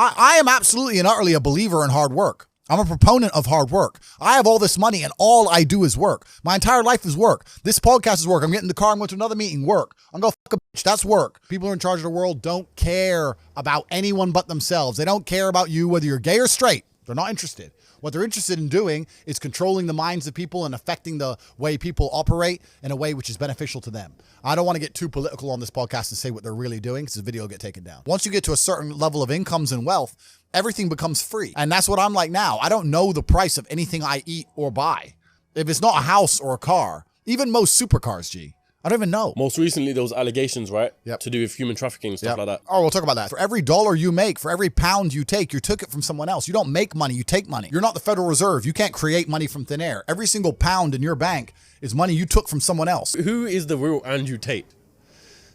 I am absolutely and utterly a believer in hard work. I'm a proponent of hard work. I have all this money and all I do is work. My entire life is work. This podcast is work. I'm getting in the car. I'm going to another meeting. Work. I'm going to fuck a bitch. That's work. People who are in charge of the world don't care about anyone but themselves. They don't care about you, whether you're gay or straight. They're not interested. What they're interested in doing is controlling the minds of people and affecting the way people operate in a way which is beneficial to them. I don't want to get too political on this podcast and say what they're really doing because the video will get taken down. Once you get to a certain level of incomes and wealth, everything becomes free. And that's what I'm like now. I don't know the price of anything I eat or buy. If it's not a house or a car, even most supercars, G, I don't even know. Most recently, there was allegations, right? Yep. To do with human trafficking and stuff like that. Oh, we'll talk about that. For every dollar you make, for every pound you take, you took it from someone else. You don't make money, you take money. You're not the Federal Reserve. You can't create money from thin air. Every single pound in your bank is money you took from someone else. Who is the real Andrew Tate?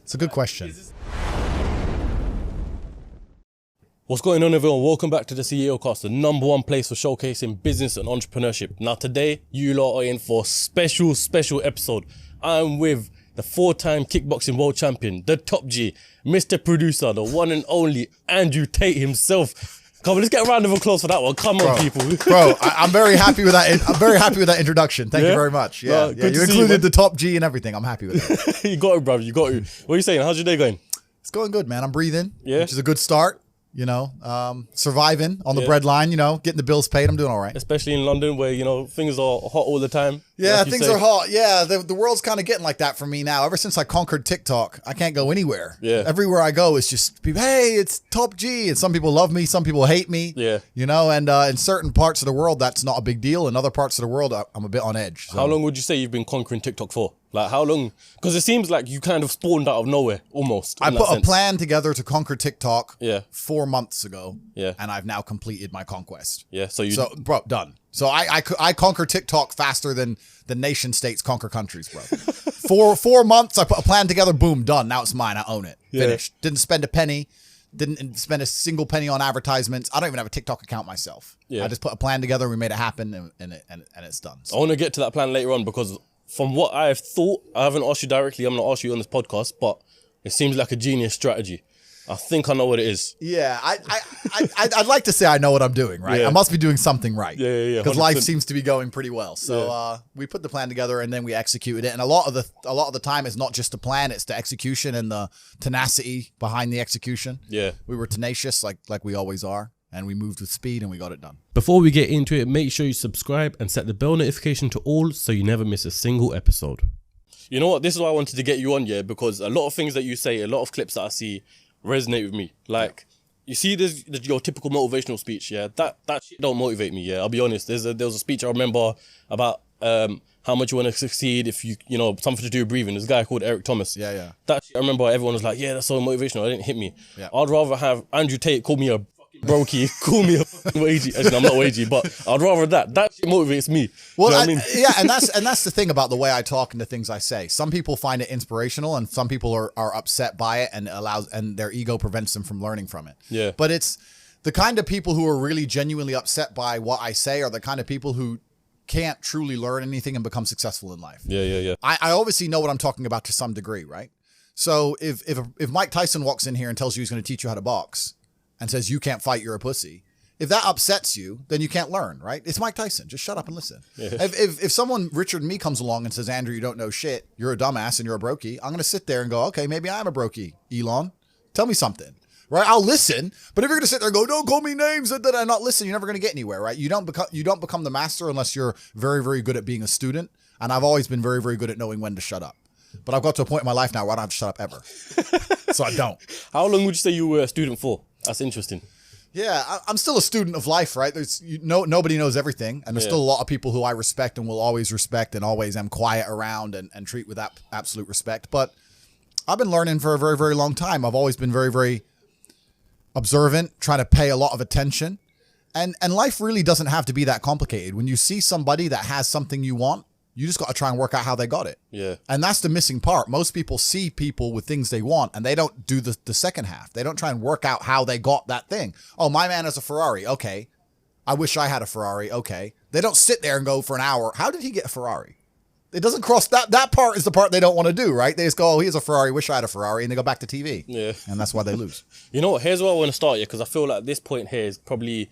It's a good question. What's going on, everyone? Welcome back to the CEOCAST, the #1 place for showcasing business and entrepreneurship. Now today, you lot are in for a special episode. I'm with the 4-time kickboxing world champion, the top G, Mr. Producer, the one and only Andrew Tate himself. Come on, let's get a round of applause for that one. Come on, people. Bro, I'm very happy with that. I'm very happy with that introduction. Thank you very much. Yeah, you included the top G and everything. I'm happy with it. You got it, brother. You got it. What are you saying? How's your day going? It's going good, man. I'm breathing, which is a good start. You know, surviving on the breadline, you know, getting the bills paid. I'm doing all right. Especially in London where, you know, things are hot all the time. Yeah, like things are hot. Yeah, the world's kind of getting like that for me now. Ever since I conquered TikTok, I can't go anywhere. Yeah. Everywhere I go, it's just people, hey, it's Top G. And some people love me. Some people hate me. Yeah. You know, and in certain parts of the world, that's not a big deal. In other parts of the world, I'm a bit on edge. So. How long would you say you've been conquering TikTok for? Like, how long? Because it seems like you kind of spawned out of nowhere, almost. I put a plan together to conquer TikTok 4 months ago. Yeah. And I've now completed my conquest. Yeah. So, bro, done. So I conquer TikTok faster than the nation states conquer countries, bro. 4 months, I put a plan together, boom, done. Now it's mine. I own it. Finished. Didn't spend a penny. Didn't spend a single penny on advertisements. I don't even have a TikTok account myself. Yeah. I just put a plan together. We made it happen, and it's done. So. I want to get to that plan later on because from what I've thought, I haven't asked you directly. I'm going to ask you on this podcast, but it seems like a genius strategy. I think I know what it is. Yeah, I'd like to say I know what I'm doing, right? Yeah. I must be doing something right. Yeah. Because life seems to be going pretty well. So we put the plan together and then we executed it. And a lot of the time, it's not just the plan; it's the execution and the tenacity behind the execution. Yeah, we were tenacious, like we always are, and we moved with speed and we got it done. Before we get into it, make sure you subscribe and set the bell notification to all so you never miss a single episode. You know what? This is why I wanted to get you on, because a lot of things that you say, a lot of clips that I see, resonate with me. Like, you see this your typical motivational speech, that shit don't motivate me, I'll be honest. There was a speech I remember about how much you want to succeed if you know, something to do with breathing. There's a guy called Eric Thomas. Yeah. That shit, I remember everyone was like, yeah, that's so motivational. It didn't hit me. Yeah. I'd rather have Andrew Tate call me a brokey, call me a wagey. Actually, I'm not wagey, but I'd rather that shit motivates me. Well, you know what I mean? Yeah, and that's the thing about the way I talk and the things I say. Some people find it inspirational, and some people are upset by it, and their ego prevents them from learning from it. Yeah. But it's the kind of people who are really genuinely upset by what I say are the kind of people who can't truly learn anything and become successful in life. Yeah. I obviously know what I'm talking about to some degree, right? So if Mike Tyson walks in here and tells you he's going to teach you how to box and says you can't fight, you're a pussy. If that upsets you, then you can't learn, right? It's Mike Tyson. Just shut up and listen. Yeah. If someone, Richard and me, comes along and says, Andrew, you don't know shit, you're a dumbass and you're a brokey, I'm going to sit there and go, okay, maybe I'm a brokey, Elon. Tell me something, right? I'll listen. But if you're going to sit there and go, don't call me names and not listen, you're never going to get anywhere, right? You don't become the master unless you're very, very good at being a student. And I've always been very, very good at knowing when to shut up. But I've got to a point in my life now where I don't have to shut up ever. So I don't. How long would you say you were a student for? That's interesting. Yeah, I'm still a student of life, right? Nobody knows everything. And there's still a lot of people who I respect and will always respect and always am quiet around and treat with absolute respect. But I've been learning for a very, very long time. I've always been very, very observant, trying to pay a lot of attention. And life really doesn't have to be that complicated. When you see somebody that has something you want, you just got to try and work out how they got it. Yeah. And that's the missing part. Most people see people with things they want and they don't do the second half. They don't try and work out how they got that thing. Oh, my man has a Ferrari. Okay. I wish I had a Ferrari. Okay. They don't sit there and go for an hour. How did he get a Ferrari? It doesn't cross that part is the part they don't want to do, right? They just go, oh, here's a Ferrari, wish I had a Ferrari, and they go back to TV. Yeah. And that's why they lose. You know what? Here's where I want to start, yeah, because I feel like this point here is probably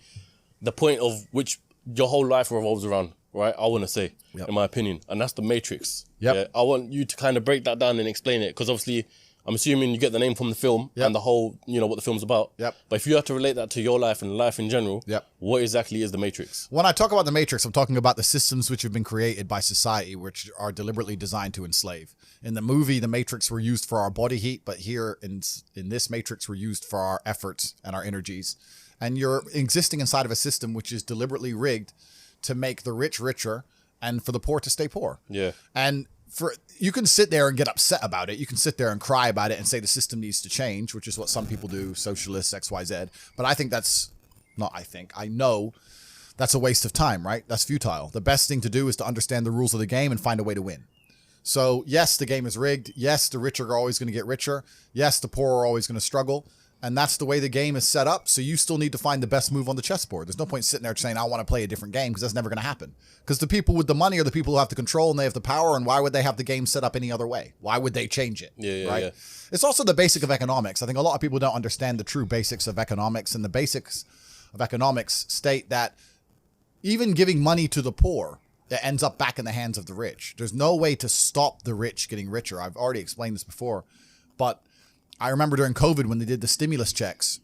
the point of which your whole life revolves around, right? I want to say, in my opinion. And that's the Matrix. Yep. Yeah. I want you to kind of break that down and explain it, because obviously I'm assuming you get the name from the film and the whole, what the film's about. Yep. But if you have to relate that to your life and life in general, what exactly is the Matrix? When I talk about the Matrix, I'm talking about the systems which have been created by society, which are deliberately designed to enslave. In the movie, the Matrix were used for our body heat, but here in this Matrix, were used for our efforts and our energies. And you're existing inside of a system which is deliberately rigged to make the rich richer and for the poor to stay poor. Yeah. And you can sit there and get upset about it. You can sit there and cry about it and say the system needs to change, which is what some people do, socialists, XYZ. But I think I know that's a waste of time, right? That's futile. The best thing to do is to understand the rules of the game and find a way to win. So yes, the game is rigged. Yes, the rich are always going to get richer. Yes, the poor are always going to struggle. And that's the way the game is set up. So you still need to find the best move on the chessboard. There's no point sitting there saying, I want to play a different game, because that's never going to happen. Because the people with the money are the people who have the control and they have the power. And why would they have the game set up any other way? Why would they change it? Right? Yeah. It's also the basic of economics. I think a lot of people don't understand the true basics of economics. And the basics of economics state that even giving money to the poor, it ends up back in the hands of the rich. There's no way to stop the rich getting richer. I've already explained this before, but I remember during COVID when they did the stimulus checks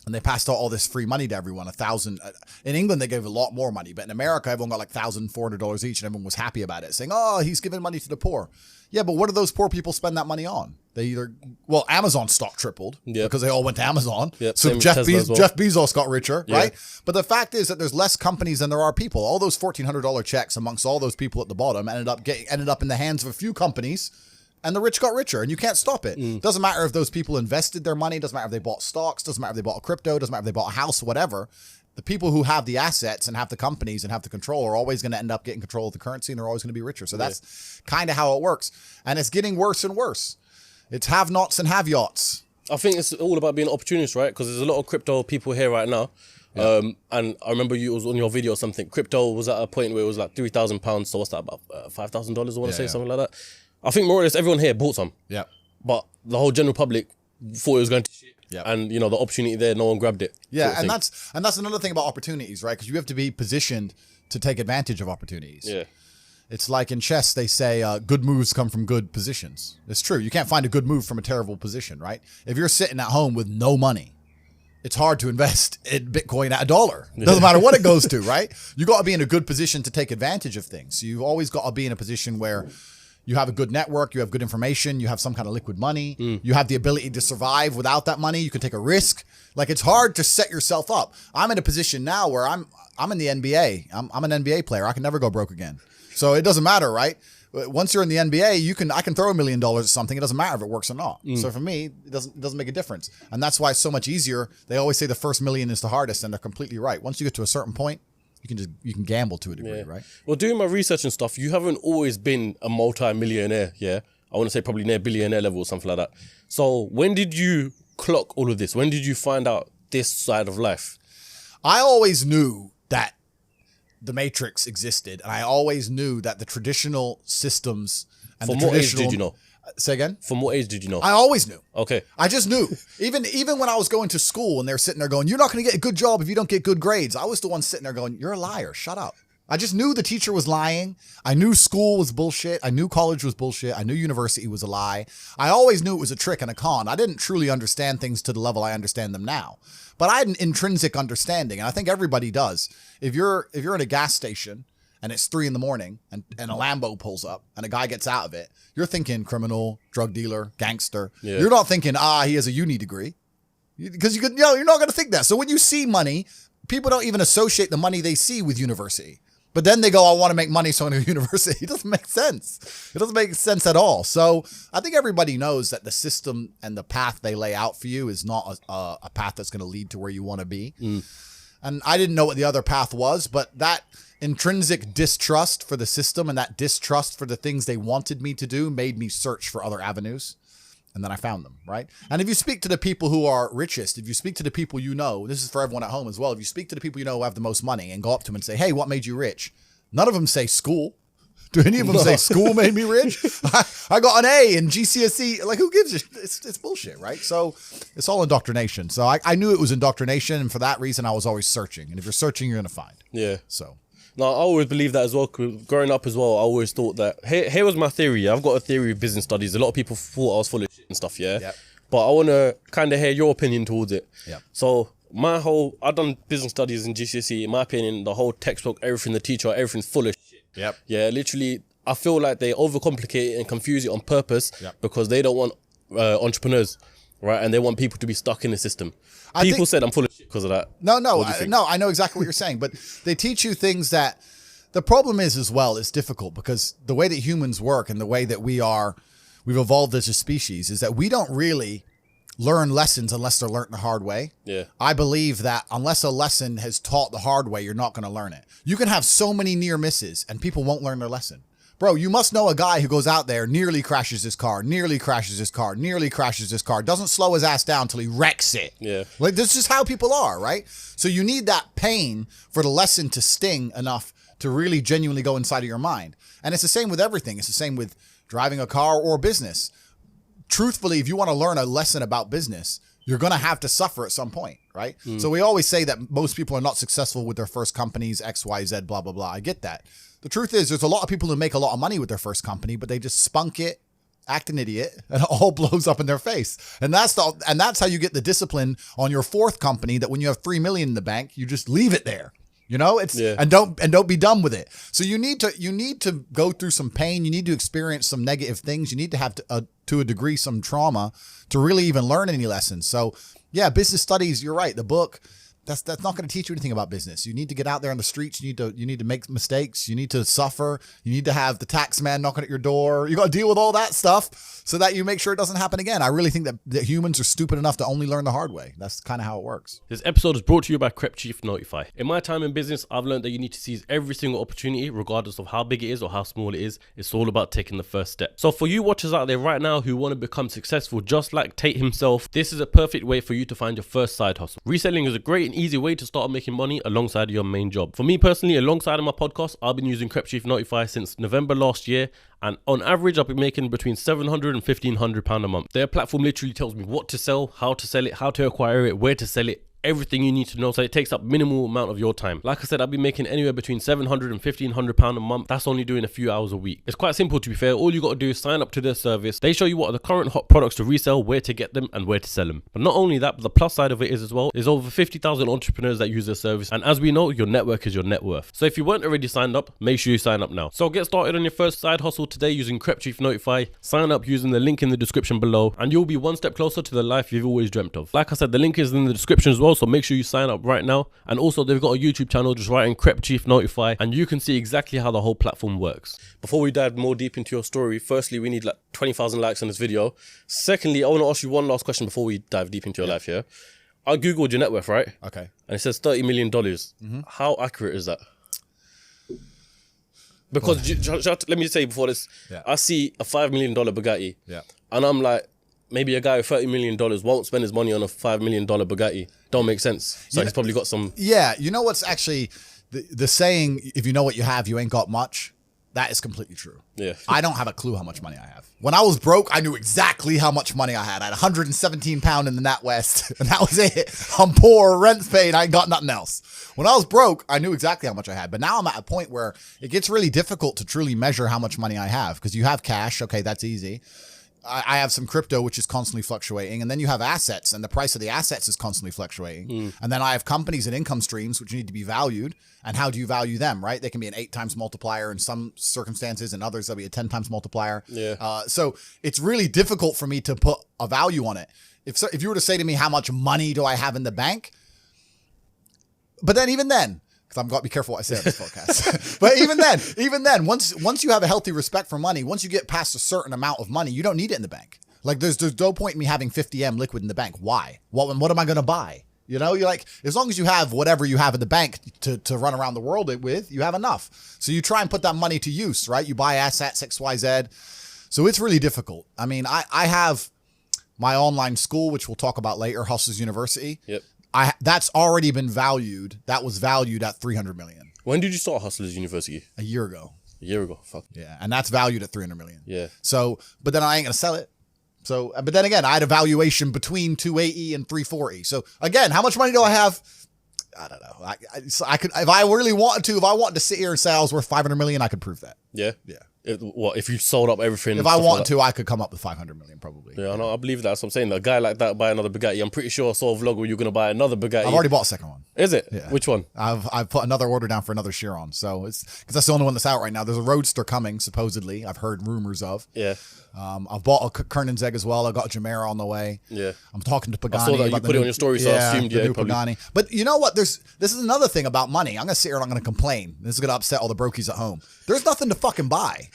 and they passed out all this free money to everyone, $1,000. In England, they gave a lot more money, but in America, everyone got like $1,400 each and everyone was happy about it, saying, oh, he's giving money to the poor. Yeah, but what do those poor people spend that money on? Amazon stock tripled because they all went to Amazon. Yep. So Jeff Bezos got richer, right? But the fact is that there's less companies than there are people. All those $1,400 checks amongst all those people at the bottom ended up in the hands of a few companies. And the rich got richer, and you can't stop it. Doesn't matter if those people invested their money. Doesn't matter if they bought stocks. Doesn't matter if they bought a crypto. Doesn't matter if they bought a house, whatever. The people who have the assets and have the companies and have the control are always going to end up getting control of the currency, and they're always going to be richer. So that's kind of how it works. And it's getting worse and worse. It's have-nots and have-yachts. I think it's all about being opportunist, right? Because there's a lot of crypto people here right now. And I remember you was on your video or something. Crypto was at a point where it was like £3,000. So what's that, about $5,000? I want to say something like that. I think more or less everyone here bought some. Yeah. But the whole general public thought it was going to shit. Yeah. And the opportunity there, no one grabbed it. Yeah, and that's another thing about opportunities, right? Because you have to be positioned to take advantage of opportunities. Yeah. It's like in chess, they say good moves come from good positions. It's true. You can't find a good move from a terrible position, right? If you're sitting at home with no money, it's hard to invest in Bitcoin at $1. Doesn't matter what it goes to, right? You got to be in a good position to take advantage of things. So you've always got to be in a position where you have a good network, you have good information, you have some kind of liquid money, you have the ability to survive without that money, you can take a risk. Like, it's hard to set yourself up. I'm in a position now where I'm in the NBA. I'm an NBA player. I can never go broke again. So it doesn't matter, right? Once you're in the NBA, I can throw $1 million at something. It doesn't matter if it works or not. So for me, it doesn't make a difference. And that's why it's so much easier. They always say the first million is the hardest, and they're completely right. Once you get to a certain point, you can gamble to a degree, right? Well, doing my research and stuff, you haven't always been a multi-millionaire, yeah? I want to say probably near billionaire level or something like that. So when did you clock all of this? When did you find out this side of life? I always knew that the Matrix existed, and I always knew that the traditional systems and From the what traditional... age did you know? Say again? From what age did you know? I always knew. Okay. I just knew. Even when I was going to school and they're sitting there going, you're not going to get a good job if you don't get good grades. I was the one sitting there going, you're a liar. Shut up. I just knew the teacher was lying. I knew school was bullshit. I knew college was bullshit. I knew university was a lie. I always knew it was a trick and a con. I didn't truly understand things to the level I understand them now. But I had an intrinsic understanding, and I think everybody does. If you're in a gas station and it's 3 a.m. and a Lambo pulls up and a guy gets out of it, you're thinking criminal, drug dealer, gangster. Yeah. You're not thinking, he has a uni degree. Because you're not going to think that. So when you see money, people don't even associate the money they see with university. But then they go, I want to make money, so I go to university. It doesn't make sense. It doesn't make sense at all. So I think everybody knows that the system and the path they lay out for you is not a path that's going to lead to where you want to be. And I didn't know what the other path was, but that intrinsic distrust for the system and that distrust for the things they wanted me to do made me search for other avenues. And then I found them, right? And if you speak to the people who are richest, if you speak to the people you know, this is for everyone at home as well. If you speak to the people you know who have the most money and go up to them and say, hey, what made you rich? None of them say school. Do any of them say school made me rich? I got an A in GCSE. Like, who gives a shit? It's bullshit, right? So it's all indoctrination. So I knew it was indoctrination, and for that reason, I was always searching. And if you're searching, you're going to find. Yeah. So. No, I always believe that as well. 'Cause growing up as well, I always thought that, here was my theory. Yeah? I've got a theory of business studies. A lot of people thought I was full of shit and stuff, yeah? Yep. But I want to kind of hear your opinion towards it. Yep. So I've done business studies in GCSE. In my opinion, the whole textbook, everything, the teacher, everything's full of shit. Yep. Yeah, literally, I feel like they overcomplicate it and confuse it on purpose Yep. because they don't want entrepreneurs, right? And they want people to be stuck in the system. People think- said I'm full of shit because of that. No, What do you think? I know exactly what you're saying, but they teach you things that the problem is as well, it's difficult because the way that humans work and the way that we've evolved as a species is that we don't really learn lessons unless they're learned the hard way. Yeah. I believe that unless a lesson has taught the hard way, you're not going to learn it. You can have so many near misses and people won't learn their lesson. Bro, you must know a guy who goes out there, nearly crashes his car, doesn't slow his ass down till he wrecks it. Yeah. Like, this is how people are, right? So you need that pain for the lesson to sting enough to really genuinely go inside of your mind. And it's the same with everything. It's the same with driving a car or business. Truthfully, if you want to learn a lesson about business, you're going to have to suffer at some point, right? So we always say that most people are not successful with their first companies, X, Y, Z, blah, blah, blah. I get that. The truth is there's a lot of people who make a lot of money with their first company, but they just spunk it, act an idiot, and it all blows up in their face. And that's how you get the discipline on your fourth company that when you have 3 million in the bank, you just leave it there. You know, and don't be done with it. So you need to go through some pain. You need to experience some negative things. You need to have to a degree some trauma to really even learn any lessons. So yeah, business studies. You're right. The book. That's not going to teach you anything about business. You need to get out there on the streets. You need to make mistakes. You need to suffer. You need to have the tax man knocking at your door. You got to deal with all that stuff so that you make sure it doesn't happen again. I really think that humans are stupid enough to only learn the hard way. That's kind of how it works. This episode is brought to you by Crep Chief Notify. In my time in business, I've learned that you need to seize every single opportunity, regardless of how big it is or how small it is. It's all about taking the first step. So for you watchers out there right now who want to become successful, just like Tate himself, this is a perfect way for you to find your first side hustle. Reselling is a great and easy way to start making money alongside your main job. For me personally, alongside of my podcast, I've been using Crep Chief Notify since November last year, and on average, I've been making between £700 and £1,500 a month. Their platform literally tells me what to sell, how to acquire it, where to sell it, everything you need to know, so it takes up minimal amount of your time. Like I said, I've been making anywhere between £700 and £1,500 a month. That's only doing a few hours a week. It's quite simple, to be fair. All you got to do is sign up to their service. They show you what are the current hot products to resell, where to get them, and where to sell them. But not only that, but the plus side of it is as well, there's over 50,000 entrepreneurs that use their service, and as we know, your network is your net worth. So if you weren't already signed up, make sure you sign up now. So get started on your first side hustle today using Crep Chief Notify. Sign up using the link in the description below, and you'll be one step closer to the life you've always dreamt of. Like I said, the link is in the description as well, so make sure you sign up right now. And also, they've got a YouTube channel, just write in Crep Chief Notify, and you can see exactly how the whole platform works. Before we dive more deep into your story, firstly, we need like 20,000 likes on this video. Secondly, I want to ask you one last question before we dive deep into your life here. I googled your net worth, right? Okay. And it says $30 million. How accurate is that? Because let me say before this, I see a $5 million Bugatti, and I'm like, maybe a guy with $30 million won't spend his money on a $5 million Bugatti. Don't make sense. So he's probably got some... Yeah, you know what's actually... The saying, if you know what you have, you ain't got much, that is completely true. Yeah. I don't have a clue how much money I have. When I was broke, I knew exactly how much money I had. I had 117 pound in the NatWest, and that was it. I'm poor, rent's paid, I ain't got nothing else. When I was broke, I knew exactly how much I had. But now I'm at a point where it gets really difficult to truly measure how much money I have, because you have cash. Okay, that's easy. I have some crypto, which is constantly fluctuating. And then you have assets, and the price of the assets is constantly fluctuating. And then I have companies and income streams, which need to be valued. And how do you value them, right? They can be an 8 times multiplier in some circumstances, and others they'll be a 10 times multiplier. Yeah. So it's really difficult for me to put a value on it. If you were to say to me, how much money do I have in the bank? But then even then, because I've got to be careful what I say on this podcast. But even then, once you have a healthy respect for money, once you get past a certain amount of money, you don't need it in the bank. Like there's no point in me having 50M liquid in the bank. Why? What am I going to buy? You know, you're like, as long as you have whatever you have in the bank to run around the world with, you have enough. So you try and put that money to use, right? You buy assets, XYZ. So it's really difficult. I mean, I have my online school, which we'll talk about later, Hustlers University. Yep. That's already been valued. That was valued at 300 million. When did you start Hustlers University? A year ago. A year ago. Fuck. Yeah, and that's valued at 300 million. Yeah. So, but then I ain't gonna sell it. So, but then again, I had a valuation between 280 and 340. So again, how much money do I have? I don't know. I could, if I really wanted to, if I wanted to sit here and say I was worth 500 million, I could prove that. Yeah. Yeah. If you sold up everything? If I wanted to, I could come up with 500 million probably. Yeah, I know. I believe that. That's what I'm saying. A guy like that buy another Bugatti. I'm pretty sure I saw a vlog where you're gonna buy another Bugatti. I've already bought a second one. Is it? Yeah. Which one? I've put another order down for another Chiron. So it's because that's the only one that's out right now. There's a Roadster coming supposedly. I've heard rumors of. Yeah. I've bought a Kernan's Egg as well. I got a Jumeirah on the way. Yeah. I'm talking to Pagani. I saw that you about put it on your story, so I assumed the new probably. Pagani. But you know what? This is another thing about money. I'm gonna sit here and I'm gonna complain. This is gonna upset all the brokies at home. There's nothing to fucking buy.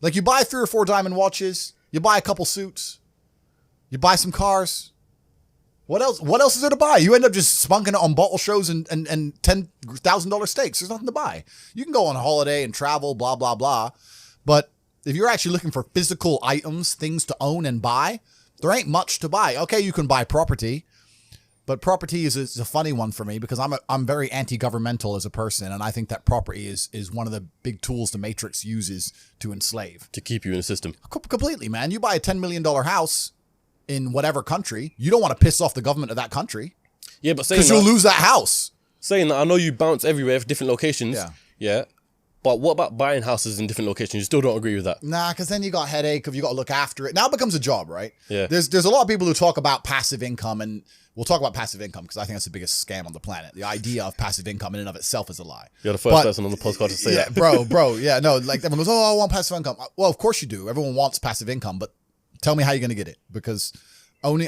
Like you buy 3 or 4 diamond watches, you buy a couple suits, you buy some cars. What else? What else is there to buy? You end up just spunking it on bottle shows and $10,000 steaks. There's nothing to buy. You can go on holiday and travel, blah blah blah. But if you're actually looking for physical items, things to own and buy, there ain't much to buy. Okay, you can buy property. But property is a funny one for me because I'm very anti-governmental as a person, and I think that property is one of the big tools the Matrix uses to enslave. To keep you in the system. Completely, man. You buy a $10 million house in whatever country, you don't want to piss off the government of that country. Yeah, but saying because you'll lose that house. Saying that, I know you bounce everywhere for different locations. Yeah. Yeah. But what about buying houses in different locations? You still don't agree with that? Nah, because then you got a headache if you got to look after it. Now it becomes a job, right? Yeah. There's a lot of people who talk about passive income, and we'll talk about passive income because I think that's the biggest scam on the planet. The idea of passive income in and of itself is a lie. You're the first person on the podcast to say that. bro. Yeah, no, like everyone goes, oh, I want passive income. Well, of course you do. Everyone wants passive income, but tell me how you're going to get it, because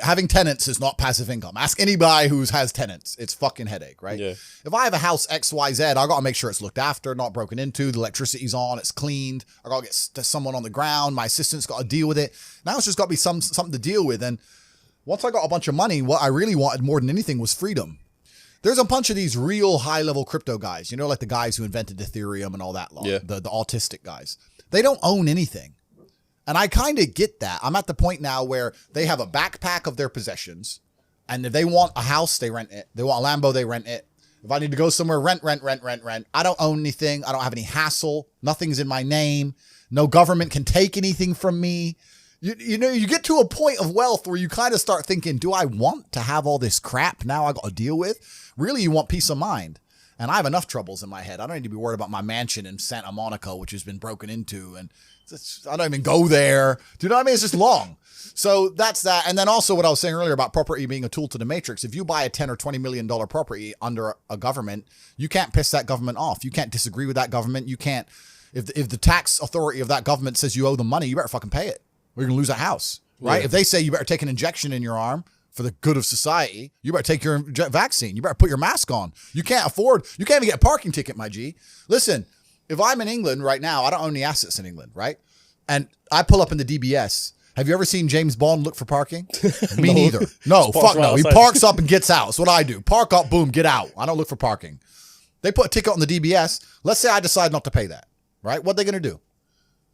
having tenants is not passive income. Ask anybody who has tenants. It's fucking headache, right? Yeah. If I have a house XYZ, I got to make sure it's looked after, not broken into, the electricity's on, it's cleaned. I got to get someone on the ground. My assistant's got to deal with it. Now it's just got to be something to deal with. And once I got a bunch of money, what I really wanted more than anything was freedom. There's a bunch of these real high-level crypto guys, like the guys who invented Ethereum and all that lot, the autistic guys. They don't own anything. And I kind of get that. I'm at the point now where they have a backpack of their possessions, and if they want a house, they rent it. They want a Lambo, they rent it. If I need to go somewhere, rent. I don't own anything. I don't have any hassle. Nothing's in my name. No government can take anything from me. You get to a point of wealth where you kind of start thinking, do I want to have all this crap now I got to deal with? Really, you want peace of mind. And I have enough troubles in my head. I don't need to be worried about my mansion in Santa Monica, which has been broken into. And I don't even go there. Do you know what I mean? It's just long. So that's that. And then also what I was saying earlier about property being a tool to the Matrix. If you buy a 10 or $20 million property under a government, you can't piss that government off. You can't disagree with that government. You can't, if the tax authority of that government says you owe them money, you better fucking pay it, or you're going to lose a house, right? Yeah. If they say you better take an injection in your arm for the good of society, you better take your vaccine. You better put your mask on. You can't even get a parking ticket, my G. Listen, if I'm in England right now, I don't own any assets in England, right? And I pull up in the DBS. Have you ever seen James Bond look for parking? Me neither. No, fuck no. He parks up and gets out. That's what I do. Park up, boom, get out. I don't look for parking. They put a ticket on the DBS. Let's say I decide not to pay that, right? What are they going to do?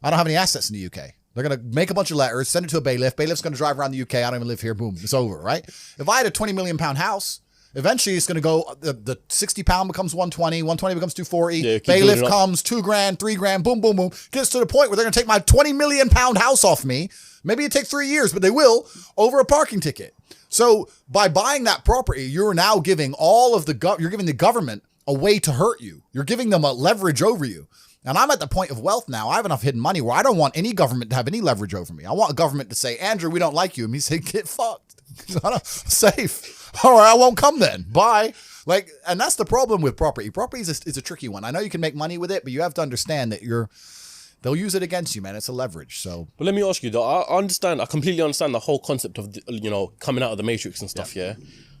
I don't have any assets in the UK. They're going to make a bunch of letters, send it to a bailiff. Bailiff's going to drive around the UK. I don't even live here. Boom, it's over, right? If I had a £20 million house, eventually it's going to go, the 60 pound becomes 120, 120 becomes 240. Yeah, bailiff comes, $2,000, $3,000, boom, boom, boom. Gets to the point where they're going to take my 20 million pound house off me. Maybe it takes 3 years, but they will, over a parking ticket. So by buying that property, you're now giving you're giving the government a way to hurt you. You're giving them a leverage over you. And I'm at the point of wealth now. I have enough hidden money where I don't want any government to have any leverage over me. I want a government to say, Andrew, we don't like you. And me say, get fucked. Safe. All right, I won't come then. Bye. And that's the problem with property. Property is a tricky one. I know you can make money with it, but you have to understand that they'll use it against you, man. It's a leverage. So, but let me ask you though. I completely understand the whole concept of coming out of the Matrix and stuff. Yeah.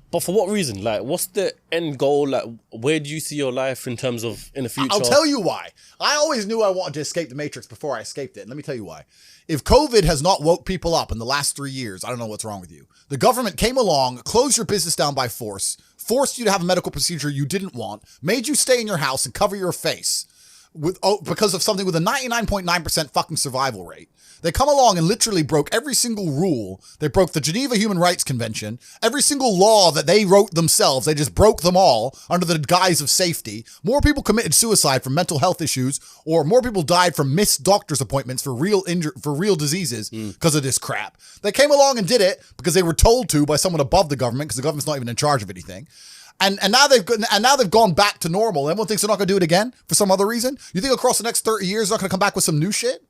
But for what reason? Like, what's the end goal? Like, where do you see your life in terms of in the future? I'll tell you why. I always knew I wanted to escape the Matrix before I escaped it. And let me tell you why. If COVID has not woke people up in the last 3 years, I don't know what's wrong with you. The government came along, closed your business down by force, forced you to have a medical procedure you didn't want, made you stay in your house and cover your face. because of something with a 99.9% fucking survival rate. They come along and literally broke every single rule. They broke the Geneva Human Rights Convention. Every single law that they wrote themselves, they just broke them all under the guise of safety. More people committed suicide from mental health issues, or more people died from missed doctor's appointments for real diseases because of this crap. They came along and did it because they were told to by someone above the government, because the government's not even in charge of anything. And now they've gone back to normal. Everyone thinks they're not going to do it again for some other reason. You think across the next 30 years they're not going to come back with some new shit?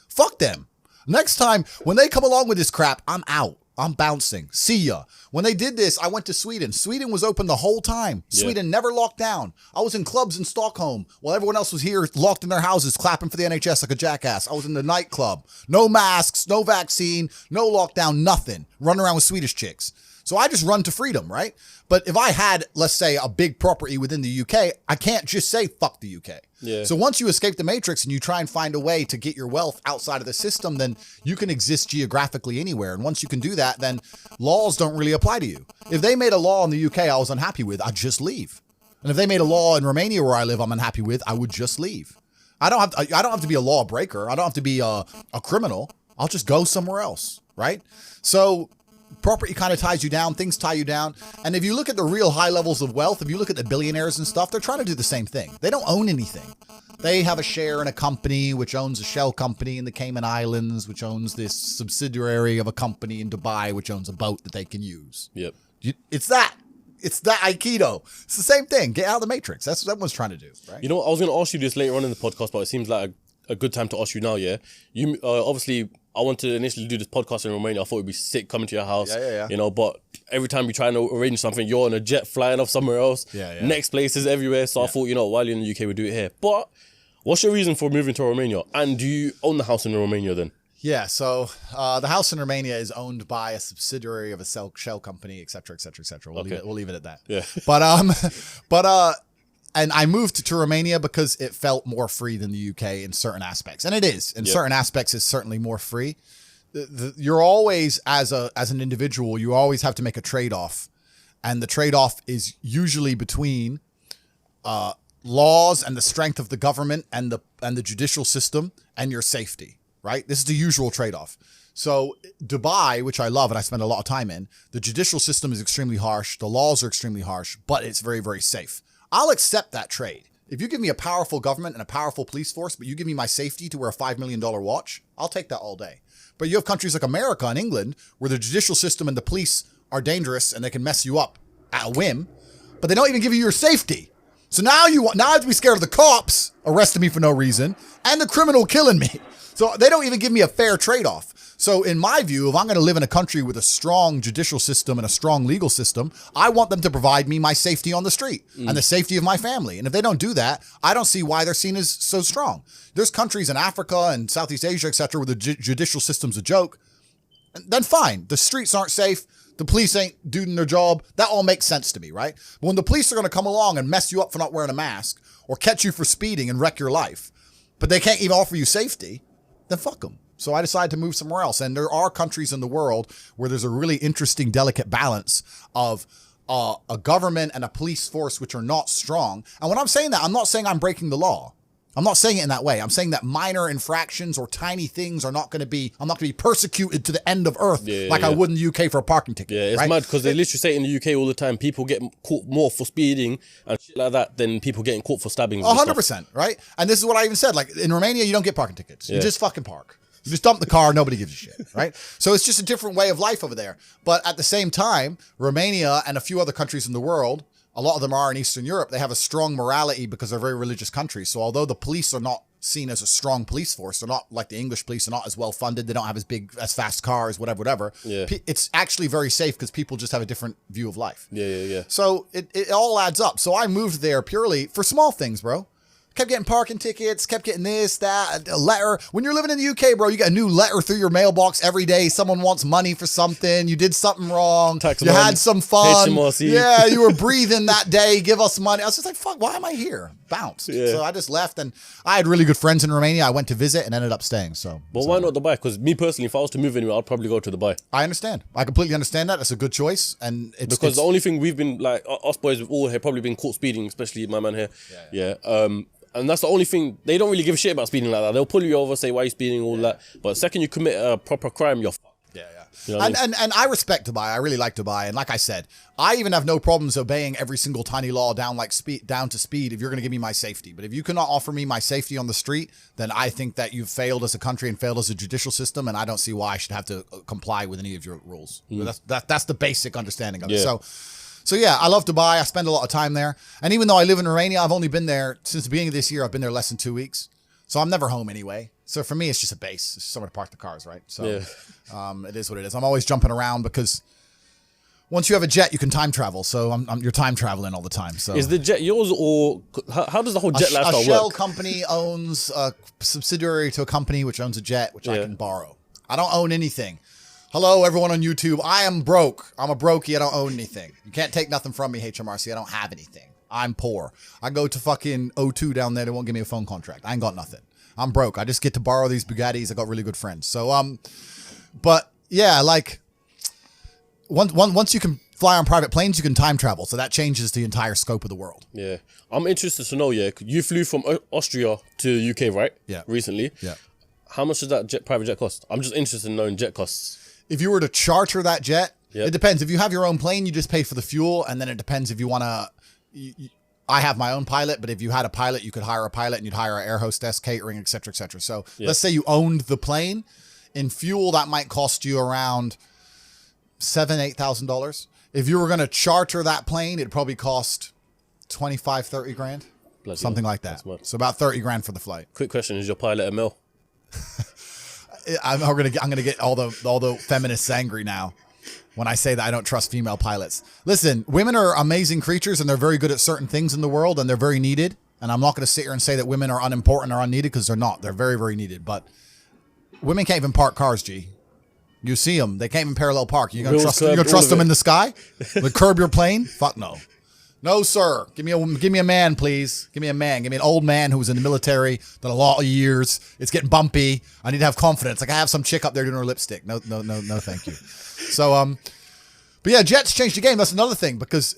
Fuck them. Next time, when they come along with this crap, I'm out. I'm bouncing. See ya. When they did this, I went to Sweden. Sweden was open the whole time. Sweden never locked down. I was in clubs in Stockholm while everyone else was here locked in their houses clapping for the NHS like a jackass. I was in the nightclub. No masks, no vaccine, no lockdown, nothing. Running around with Swedish chicks. So I just run to freedom, right? But if I had, let's say, a big property within the UK, I can't just say fuck the UK. Yeah. So once you escape the matrix and you try and find a way to get your wealth outside of the system, then you can exist geographically anywhere. And once you can do that, then laws don't really apply to you. If they made a law in the UK I was unhappy with, I'd just leave. And if they made a law in Romania where I live I'm unhappy with, I would just leave. I don't have to be a lawbreaker. I don't have to be a criminal. I'll just go somewhere else, right? So property kind of ties you down, things tie you down. And if you look at the real high levels of wealth, if you look at the billionaires and stuff, they're trying to do the same thing. They don't own anything. They have a share in a company which owns a shell company in the Cayman Islands, which owns this subsidiary of a company in Dubai, which owns a boat that they can use. Yep. It's that Aikido. It's the same thing. Get out of the matrix. That's what everyone's trying to do, right? You know what? I was going to ask you this later on in the podcast, but it seems like a good time to ask you now, yeah? You obviously, I wanted to initially do this podcast in Romania. I thought it'd be sick coming to your house. Yeah. You know, but every time we try to arrange something, you're on a jet flying off somewhere else. Yeah. Next places everywhere. So I thought, you know, while you're in the UK, we'll do it here. But what's your reason for moving to Romania? And do you own the house in Romania then? Yeah, so the house in Romania is owned by a subsidiary of a shell company, et cetera, et cetera, et cetera. We'll leave it at that. Yeah. But and I moved to Romania because it felt more free than the UK in certain aspects. And it is. In certain aspects, it's certainly more free. You're always, as an individual, you always have to make a trade-off. And the trade-off is usually between laws and the strength of the government and the judicial system and your safety, right? This is the usual trade-off. So Dubai, which I love and I spend a lot of time in, the judicial system is extremely harsh. The laws are extremely harsh, but it's very, very safe. I'll accept that trade. If you give me a powerful government and a powerful police force, but you give me my safety to wear a $5 million watch, I'll take that all day. But you have countries like America and England where the judicial system and the police are dangerous and they can mess you up at a whim, but they don't even give you your safety. So now I have to be scared of the cops arresting me for no reason and the criminal killing me. So they don't even give me a fair trade-off. So in my view, if I'm going to live in a country with a strong judicial system and a strong legal system, I want them to provide me my safety on the street and the safety of my family. And if they don't do that, I don't see why they're seen as so strong. There's countries in Africa and Southeast Asia, et cetera, where the judicial system's a joke. Then fine. The streets aren't safe. The police ain't doing their job. That all makes sense to me, right? But when the police are going to come along and mess you up for not wearing a mask or catch you for speeding and wreck your life, but they can't even offer you safety, then fuck them. So I decided to move somewhere else. And there are countries in the world where there's a really interesting, delicate balance of a government and a police force which are not strong. And when I'm saying that, I'm not saying I'm breaking the law. I'm not saying it in that way. I'm saying that minor infractions or tiny things I'm not going to be persecuted to the end of earth I would in the UK for a parking ticket. Yeah, it's right? mad because they literally say in the UK all the time, people get caught more for speeding and shit like that than people getting caught for stabbings. 100%, right? And this is what I even said. Like in Romania, you don't get parking tickets. You just fucking park. You just dump the car, nobody gives a shit, right? So it's just a different way of life over there. But at the same time, Romania and a few other countries in the world, a lot of them are in Eastern Europe, they have a strong morality because they're very religious countries. So although the police are not seen as a strong police force, they're not like the English police, they're not as well funded, they don't have as fast cars, whatever. Yeah. It's actually very safe because people just have a different view of life. Yeah. So it all adds up. So I moved there purely for small things, bro. Kept getting parking tickets, kept getting this, that, a letter. When you're living in the UK, bro, you get a new letter through your mailbox every day. Someone wants money for something. You did something wrong. You had some fun. HMRC. Yeah, you were breathing that day. Give us money. I was just like, fuck, why am I here? Bounced. Yeah. So I just left, and I had really good friends in Romania. I went to visit and ended up staying. But why not Dubai? Because me personally, if I was to move anywhere, I'd probably go to Dubai. I understand. I completely understand that. That's a good choice. And because the only thing we've been, like, us boys have all here probably been caught speeding, especially my man here. Yeah. And that's the only thing. They don't really give a shit about speeding like that. They'll pull you over, say why you speeding, all that. But the second you commit a proper crime, you're Yeah. You know what I mean? And I respect Dubai. I really like Dubai. And like I said, I even have no problems obeying every single tiny law down to speed if you're going to give me my safety. But if you cannot offer me my safety on the street, then I think that you've failed as a country and failed as a judicial system. And I don't see why I should have to comply with any of your rules. That's the basic understanding of it. So yeah, I love Dubai. I spend a lot of time there. And even though I live in Romania, I've only been there since the beginning of this year. I've been there less than 2 weeks. So I'm never home anyway. So for me, it's just a base. It's somewhere to park the cars, right? So it is what it is. I'm always jumping around because once you have a jet, you can time travel. So you're time traveling all the time. So is the jet yours, or how does the whole jet lifestyle work? A shell company owns a subsidiary to a company which owns a jet, which I can borrow. I don't own anything. Hello, everyone on YouTube. I am broke. I'm a brokey. I don't own anything. You can't take nothing from me, HMRC. I don't have anything. I'm poor. I go to fucking O2 down there. They won't give me a phone contract. I ain't got nothing. I'm broke. I just get to borrow these Bugattis. I got really good friends. So, but yeah, like once you can fly on private planes, you can time travel. So that changes the entire scope of the world. Yeah. I'm interested to know, you flew from Austria to UK, right? Yeah. Recently. Yeah. How much does that private jet cost? I'm just interested in knowing jet costs. If you were to charter that jet, it depends. If you have your own plane, you just pay for the fuel. And then it depends if you want to, I have my own pilot, but if you had a pilot, you could hire a pilot and you'd hire an air hostess, catering, et cetera, et cetera. So let's say you owned the plane. In fuel, that might cost you around $8,000. If you were going to charter that plane, it'd probably cost 25, 30 grand. Something like that. So about 30 grand for the flight. Quick question. Is your pilot a male? I'm gonna get all the feminists angry now when I say that I don't trust female pilots. Listen, women are amazing creatures and they're very good at certain things in the world and they're very needed. And I'm not going to sit here and say that women are unimportant or unneeded because they're not. They're very, very needed. But women can't even park cars, G. You see them. They can't even parallel park. You gonna trust them in the sky? Like curb your plane? Fuck no. No, sir. Give me a man, please. Give me a man. Give me an old man who was in the military, done a lot of years. It's getting bumpy. I need to have confidence. Like I have some chick up there doing her lipstick. No, thank you. So, but yeah, jets changed the game. That's another thing because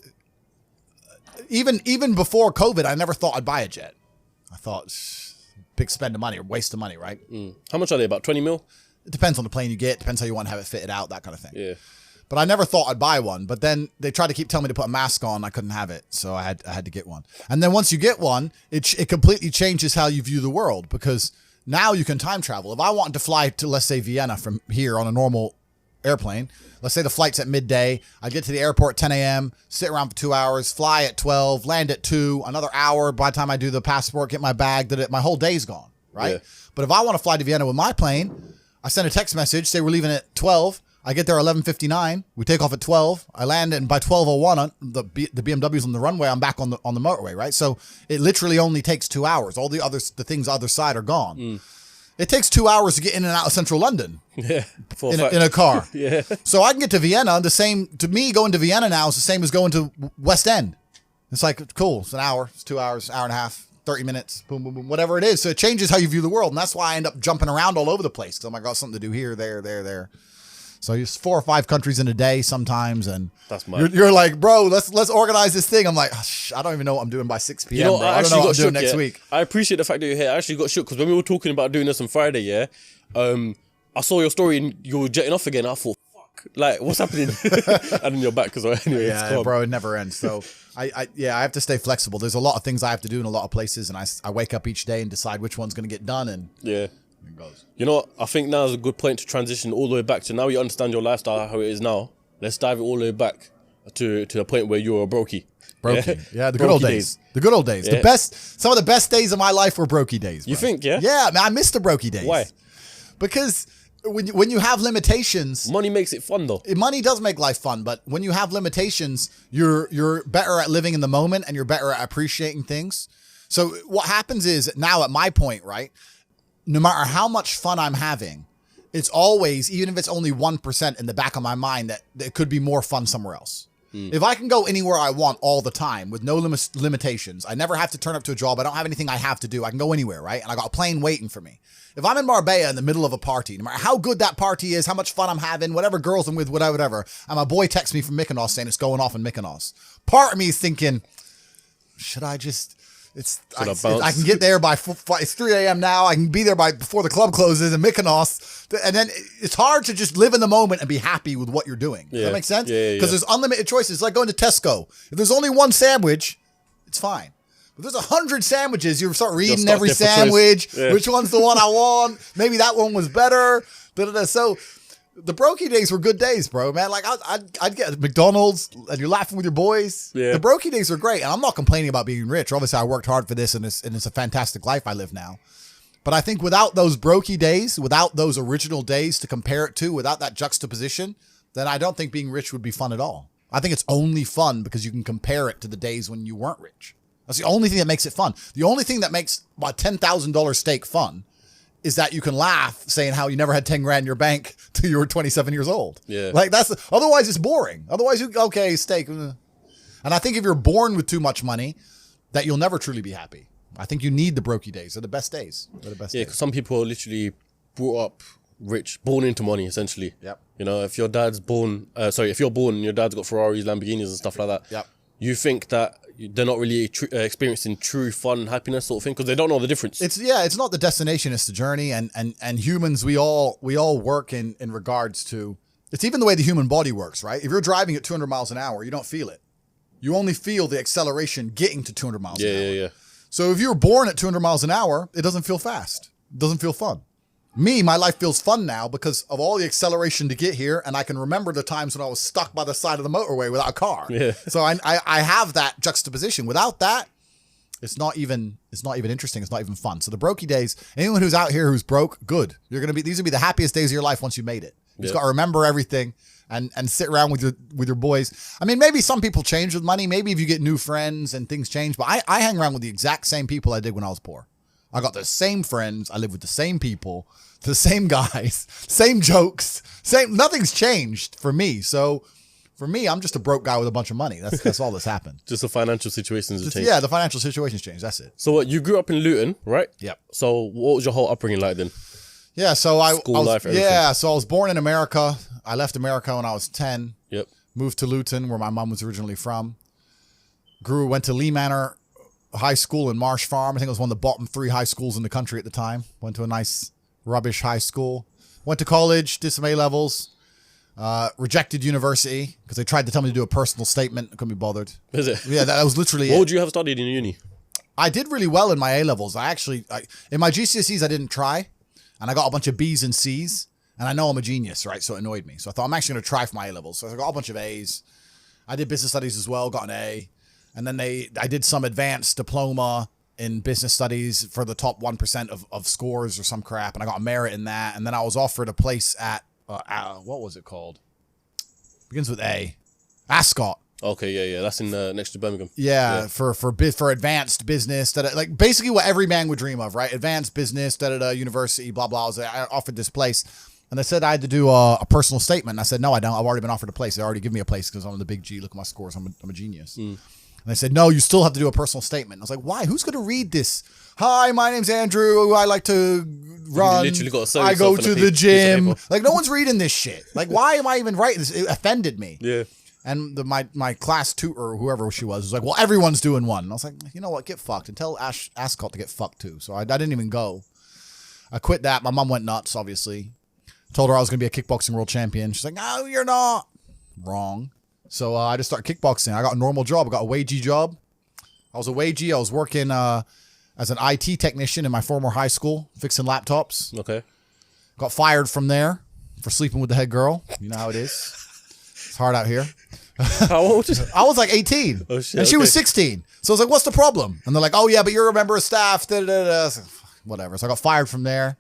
even before COVID, I never thought I'd buy a jet. I thought big spend of money or waste of money, right? How much are they? About 20 mil? It depends on the plane you get. Depends how you want to have it fitted out, that kind of thing. Yeah. But I never thought I'd buy one. But then they tried to keep telling me to put a mask on. I couldn't have it. So I had to get one. And then once you get one, it completely changes how you view the world because now you can time travel. If I wanted to fly to, let's say, Vienna from here on a normal airplane, let's say the flight's at midday. I get to the airport at 10 a.m., sit around for 2 hours, fly at 12, land at 2, another hour. By the time I do the passport, get my bag, my whole day's gone, right? Yeah. But if I want to fly to Vienna with my plane, I send a text message, say we're leaving at 12. I get there 11:59. We take off at 12. I land, and by 12:01, the BMW's on the runway. I'm back on the motorway, right? So it literally only takes 2 hours. All the things other side are gone. It takes 2 hours to get in and out of central London. Yeah, in a car. Yeah. So I can get to Vienna. To me, going to Vienna now is the same as going to West End. It's like cool. It's an hour. It's 2 hours, hour and a half. 30 minutes, boom, boom, boom, whatever it is. So it changes how you view the world. And that's why I end up jumping around all over the place. Because I got something to do here, there. So it's 4 or 5 countries in a day sometimes. And that's you're like, bro, let's organize this thing. I'm like, I don't even know what I'm doing by 6 p.m. You know, I don't know what I'm doing next week. I appreciate the fact that you're here. I actually got shook because when we were talking about doing this on Friday, I saw your story and you were jetting off again. I thought, fuck, like, what's happening? And then you're back as well. Anyway, yeah, bro, it never ends. So I have to stay flexible. There's a lot of things I have to do in a lot of places, and I wake up each day and decide which one's going to get done, and yeah, it goes. You know what? I think now is a good point to transition all the way back to now you understand your lifestyle, how it is now. Let's dive it all the way back to the point where you were a brokey. Yeah, the good old days. The good old days. Yeah. Some of the best days of my life were brokey days. Bro. You think, yeah? Yeah, man, I miss the brokey days. Why? Because when you have limitations, money makes it fun though. Money does make life fun, but when you have limitations, you're better at living in the moment and you're better at appreciating things. So what happens is now at my point, right? No matter how much fun I'm having, it's always, even if it's only 1% in the back of my mind, that it could be more fun somewhere else. If I can go anywhere I want all the time with no limitations, I never have to turn up to a job. I don't have anything I have to do. I can go anywhere, right? And I got a plane waiting for me. If I'm in Marbella in the middle of a party, no matter how good that party is, how much fun I'm having, whatever girls I'm with, whatever, and my boy texts me from Mykonos saying it's going off in Mykonos. Part of me is thinking, should I just I can get there by it's 3 a.m. now. I can be there before the club closes in Mykonos. And then it's hard to just live in the moment and be happy with what you're doing. Does that make sense? Yeah. Because there's unlimited choices. It's like going to Tesco. If there's only one sandwich, it's fine. But there's 100 sandwiches. You start reading every sandwich. Yeah. Which one's the one I want? Maybe that one was better. So the brokey days were good days, bro, man. Like I'd get McDonald's and you're laughing with your boys. Yeah. The brokey days are great. And I'm not complaining about being rich. Obviously I worked hard for this and it's a fantastic life I live now. But I think without those brokey days, without those original days to compare it to, without that juxtaposition, then I don't think being rich would be fun at all. I think it's only fun because you can compare it to the days when you weren't rich. That's the only thing that makes it fun. The only thing that makes my $10,000 steak fun is that you can laugh saying how you never had 10 grand in your bank till you were 27 years old. Yeah. Like otherwise it's boring. Otherwise steak. And I think if you're born with too much money, that you'll never truly be happy. I think you need the brokey days. They're the best days. Because some people are literally brought up rich, born into money, essentially. Yep. You know, if you're born and your dad's got Ferraris, Lamborghinis and stuff like that. Yep. You think that they're not really experiencing true fun, happiness sort of thing because they don't know the difference. It's not the destination, it's the journey. And humans, we all work in regards to, it's even the way the human body works, right? If you're driving at 200 miles an hour, you don't feel it. You only feel the acceleration getting to 200 miles an hour. Yeah. So if you're born at 200 miles an hour, it doesn't feel fast. It doesn't feel fun. My life feels fun now because of all the acceleration to get here, and I can remember the times when I was stuck by the side of the motorway without a car. Yeah. So I have that juxtaposition. Without that, it's not even interesting. It's not even fun. So the brokey days, anyone who's out here who's broke, good. These will be the happiest days of your life once you made it. You just got to remember everything and sit around with your boys. I mean, maybe some people change with money. Maybe if you get new friends and things change, but I hang around with the exact same people I did when I was poor. I got the same friends. I live with the same people, the same guys, same jokes, nothing's changed for me. So for me, I'm just a broke guy with a bunch of money. That's all that's happened. Just the financial situations have changed. Yeah, the financial situation's changed. That's it. So what, you grew up in Luton, right? Yep. So what was your whole upbringing like then? Yeah, so I life, everything. so I was born in America. I left America when I was 10. Yep. Moved to Luton, where my mom was originally from. Went to Lee Manor High School in Marsh Farm. I think it was one of the bottom 3 high schools in the country at the time. Went to a nice rubbish high school. Went to college, did some A-levels. Rejected university because they tried to tell me to do a personal statement. I couldn't be bothered. Is it? Yeah, that was literally What would you have studied in uni? I did really well in my A-levels. In my GCSEs, I didn't try. And I got a bunch of B's and C's. And I know I'm a genius, right? So it annoyed me. So I thought I'm actually going to try for my A-levels. So I got a bunch of A's. I did business studies as well, got an A. And then I did some advanced diploma in business studies for the top 1% of scores or some crap. And I got a merit in that. And then I was offered a place at, what was it called? Begins with A. Ascot. Okay, yeah. That's in next to Birmingham. Yeah. For advanced business, like basically what every man would dream of, right? Advanced business, university, blah, blah. I offered this place. And they said I had to do a personal statement. And I said, no, I don't. I've already been offered a place. They already give me a place because I'm the big G. Look at my scores. I'm a genius. And they said, no, you still have to do a personal statement. I was like, why? Who's going to read this? Hi, my name's Andrew. I like to run. I go to the gym. Like, no one's reading this shit. Like, why am I even writing this? It offended me. Yeah. And my class tutor, or whoever she was like, well, everyone's doing one. And I was like, you know what? Get fucked. And tell Ascot to get fucked too. So I didn't even go. I quit that. My mom went nuts, obviously. Told her I was going to be a kickboxing world champion. She's like, no, you're not. Wrong. So I just started kickboxing. I got a normal job. I got a wagey job. I was a wagey. I was working as an IT technician in my former high school, fixing laptops. Okay. Got fired from there for sleeping with the head girl. You know how it is. It's hard out here. How old was you? I was like 18. Oh, shit. And she was 16. So I was like, what's the problem? And they're like, oh, yeah, but you're a member of staff. Da, da, da. So, whatever. So I got fired from there.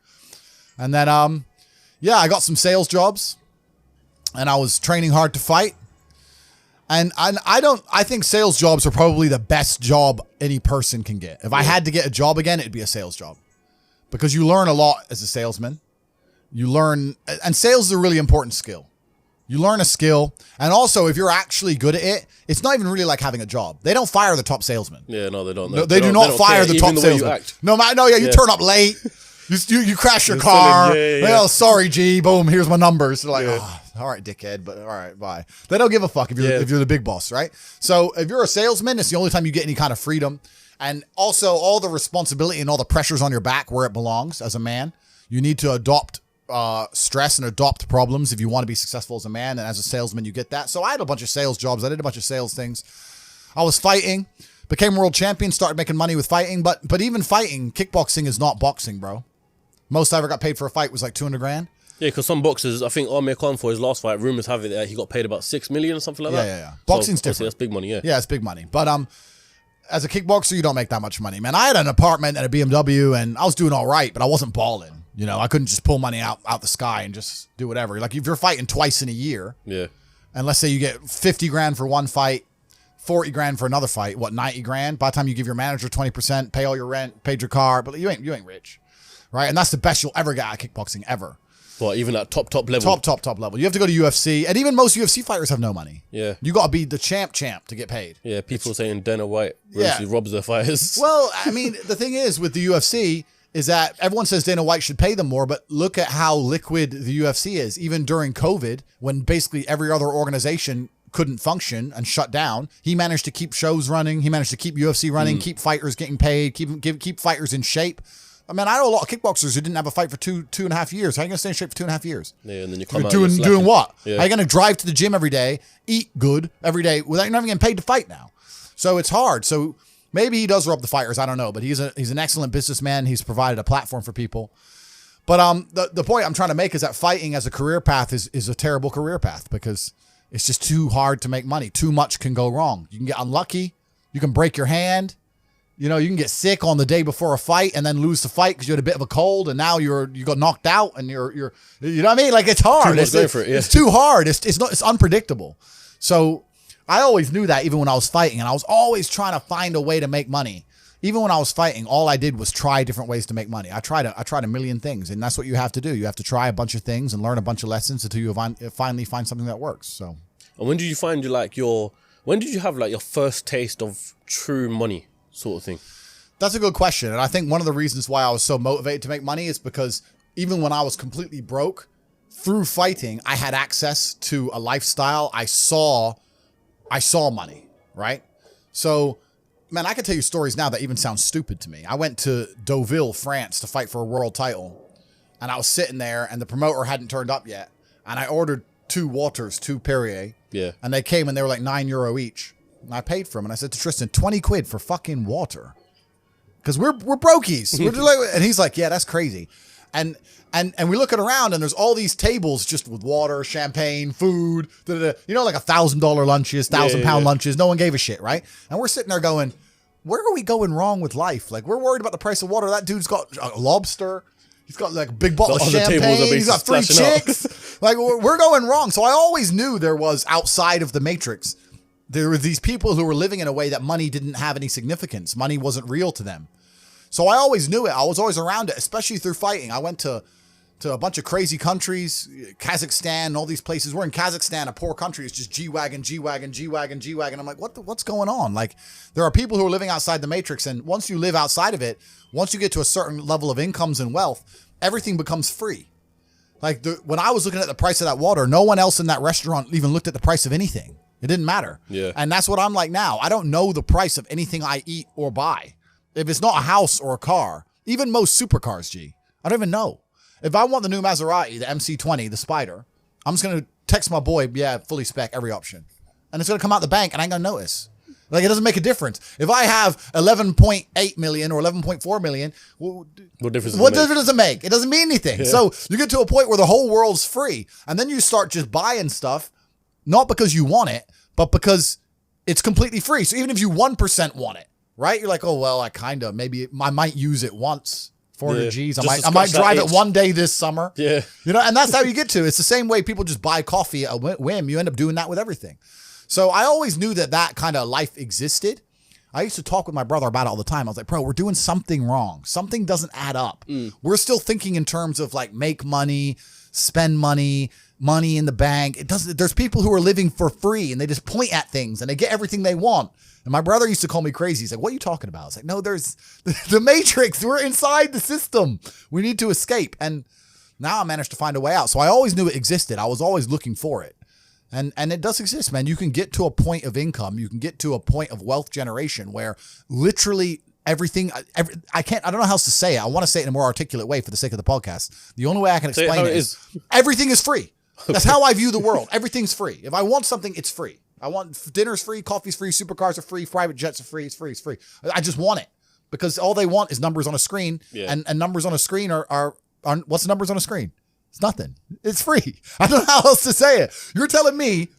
And then, I got some sales jobs. And I was training hard to fight. And I think sales jobs are probably the best job any person can get. If I had to get a job again, it'd be a sales job. Because you learn a lot as a salesman. And sales is a really important skill. You learn a skill. And also, if you're actually good at it, it's not even really like having a job. They don't fire the top salesman. Yeah, no, they don't. No, they do not fire the top salesman. You turn up late. You crash your car. Well, sorry, G. Boom, here's my numbers. They're like, all right, dickhead, but all right, bye. They don't give a fuck if you're the big boss, right? So if you're a salesman, it's the only time you get any kind of freedom. And also all the responsibility and all the pressures on your back where it belongs as a man. You need to adopt stress and adopt problems if you want to be successful as a man. And as a salesman, you get that. So I had a bunch of sales jobs. I did a bunch of sales things. I was fighting, became world champion, started making money with fighting. But even fighting, kickboxing is not boxing, bro. Most I ever got paid for a fight was like 200 grand. Yeah, because some boxers, I think Amir Khan for his last fight, rumors have it that he got paid about 6 million or something like that. Yeah. Boxing's different. That's big money, yeah. Yeah, it's big money. But as a kickboxer, you don't make that much money, man. I had an apartment and a BMW, and I was doing all right, but I wasn't balling. You know, I couldn't just pull money out the sky and just do whatever. Like if you're fighting twice in a year, yeah, and let's say you get 50 grand for one fight, 40 grand for another fight, 90 grand? By the time you give your manager 20%, pay all your rent, paid your car, but you ain't rich, right? And that's the best you'll ever get out of kickboxing ever. Well, even at top level. Top level. You have to go to UFC, and even most UFC fighters have no money. Yeah. You got to be the champ to get paid. Yeah, people saying Dana White robs their fighters. Well, I mean, the thing is with the UFC is that everyone says Dana White should pay them more, but look at how liquid the UFC is. Even during COVID, when basically every other organization couldn't function and shut down, he managed to keep shows running. He managed to keep UFC running, keep fighters getting paid, keep fighters in shape. I mean, I know a lot of kickboxers who didn't have a fight for two and a half years. How are you going to stay in shape for 2.5 years? Yeah, and then you come out doing what? Yeah. How are you going to drive to the gym every day, eat good every day without you're not even getting paid to fight now? So it's hard. So maybe he does rob the fighters. I don't know, but he's an excellent businessman. He's provided a platform for people. But the point I'm trying to make is that fighting as a career path is a terrible career path because it's just too hard to make money. Too much can go wrong. You can get unlucky. You can break your hand. You know, you can get sick on the day before a fight and then lose the fight because you had a bit of a cold and now you got knocked out and you're you know what I mean? Like it's hard. It's too hard. It's unpredictable. So I always knew that even when I was fighting, and I was always trying to find a way to make money. Even when I was fighting, all I did was try different ways to make money. I tried a million things, and that's what you have to do. You have to try a bunch of things and learn a bunch of lessons until you finally find something that works. So, and when did you find when did you have like your first taste of true money sort of thing? That's a good question. And I think one of the reasons why I was so motivated to make money is because even when I was completely broke, through fighting, I had access to a lifestyle. I saw money, right? So, man, I can tell you stories now that even sound stupid to me. I went to Deauville, France to fight for a world title. And I was sitting there and the promoter hadn't turned up yet. And I ordered 2 waters, 2 Perrier. Yeah. And they came and they were like €9 each. And I paid for them. And I said to Tristan, 20 quid for fucking water. Because we're brokies. We're just like, and he's like, yeah, that's crazy. And we look around and there's all these tables just with water, champagne, food, you know, like $1,000 lunches, £1,000 lunches. No one gave a shit, right? And we're sitting there going, where are we going wrong with life? Like we're worried about the price of water. That dude's got a lobster. He's got like a big bottle of champagne. He's got 3 chicks. Like we're going wrong. So I always knew there was outside of the matrix. There were these people who were living in a way that money didn't have any significance. Money wasn't real to them. So I always knew it. I was always around it, especially through fighting. I went to a bunch of crazy countries, Kazakhstan, all these places. We're in Kazakhstan, a poor country. It's just G-Wagon, G-Wagon, G-Wagon, G-Wagon. I'm like, what's going on? Like, there are people who are living outside the matrix, and once you live outside of it, once you get to a certain level of incomes and wealth, everything becomes free. Like, when I was looking at the price of that water, no one else in that restaurant even looked at the price of anything. It didn't matter. Yeah. And that's what I'm like now. I don't know the price of anything I eat or buy. If it's not a house or a car, even most supercars, G, I don't even know. If I want the new Maserati, the MC20, the Spider, I'm just going to text my boy, yeah, fully spec, every option. And it's going to come out the bank and I ain't going to notice. Like, it doesn't make a difference. If I have 11.8 million or 11.4 million, what difference does it make? It doesn't mean anything. Yeah. So you get to a point where the whole world's free. And then you start just buying stuff, not because you want it, but because it's completely free. So even if you 1% want it, right? You're like, oh, well, maybe I might use it once. 400 G's. I might drive it one day this summer. Yeah. You know, and that's how you get to. It's the same way people just buy coffee at a whim. You end up doing that with everything. So I always knew that kind of life existed. I used to talk with my brother about it all the time. I was like, bro, we're doing something wrong. Something doesn't add up. We're still thinking in terms of like make money, spend money, money in the bank. It doesn't. There's people who are living for free and they just point at things and they get everything they want. And my brother used to call me crazy. He's like, what are you talking about? I was like, no, there's the matrix. We're inside the system. We need to escape. And now I managed to find a way out. So I always knew it existed. I was always looking for it. And it does exist, man. You can get to a point of income. You can get to a point of wealth generation where literally everything. I can't. I don't know how else to say it. I want to say it in a more articulate way for the sake of the podcast. The only way I can explain it is everything is free. That's how I view the world. Everything's free. If I want something, it's free. I want dinner's free, coffee's free, supercars are free, private jets are free. It's free. It's free. I just want it because all they want is numbers on a screen, and numbers on a screen are what's numbers on a screen? It's nothing. It's free. I don't know how else to say it. You're telling me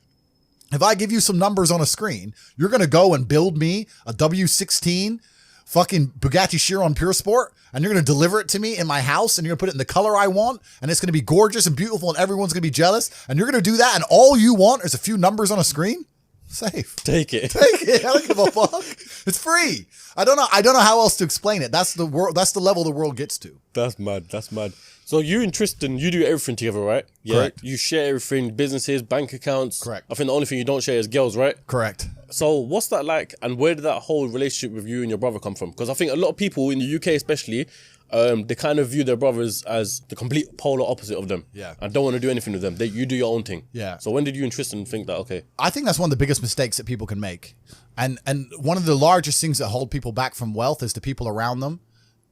if I give you some numbers on a screen, you're gonna go and build me a W16 fucking Bugatti Chiron Pure Sport, and you're going to deliver it to me in my house, and you're going to put it in the color I want, and it's going to be gorgeous and beautiful, and everyone's going to be jealous, and you're going to do that, and all you want is a few numbers on a screen? Safe. Take it. Take it. I don't give a fuck. It's free. I don't know how else to explain it. That's the world. That's the level the world gets to. That's mad. That's mad. So you and Tristan, you do everything together, right? Yeah. Correct. You share everything, businesses, bank accounts. Correct. I think the only thing you don't share is girls, right? Correct. So what's that like, and where did that whole relationship with you and your brother come from? Because I think a lot of people in the UK especially, they kind of view their brothers as the complete polar opposite of them. Yeah. And don't want to do anything with them. You do your own thing. Yeah. So when did you and Tristan think that, okay? I think that's one of the biggest mistakes that people can make. And one of the largest things that hold people back from wealth is the people around them.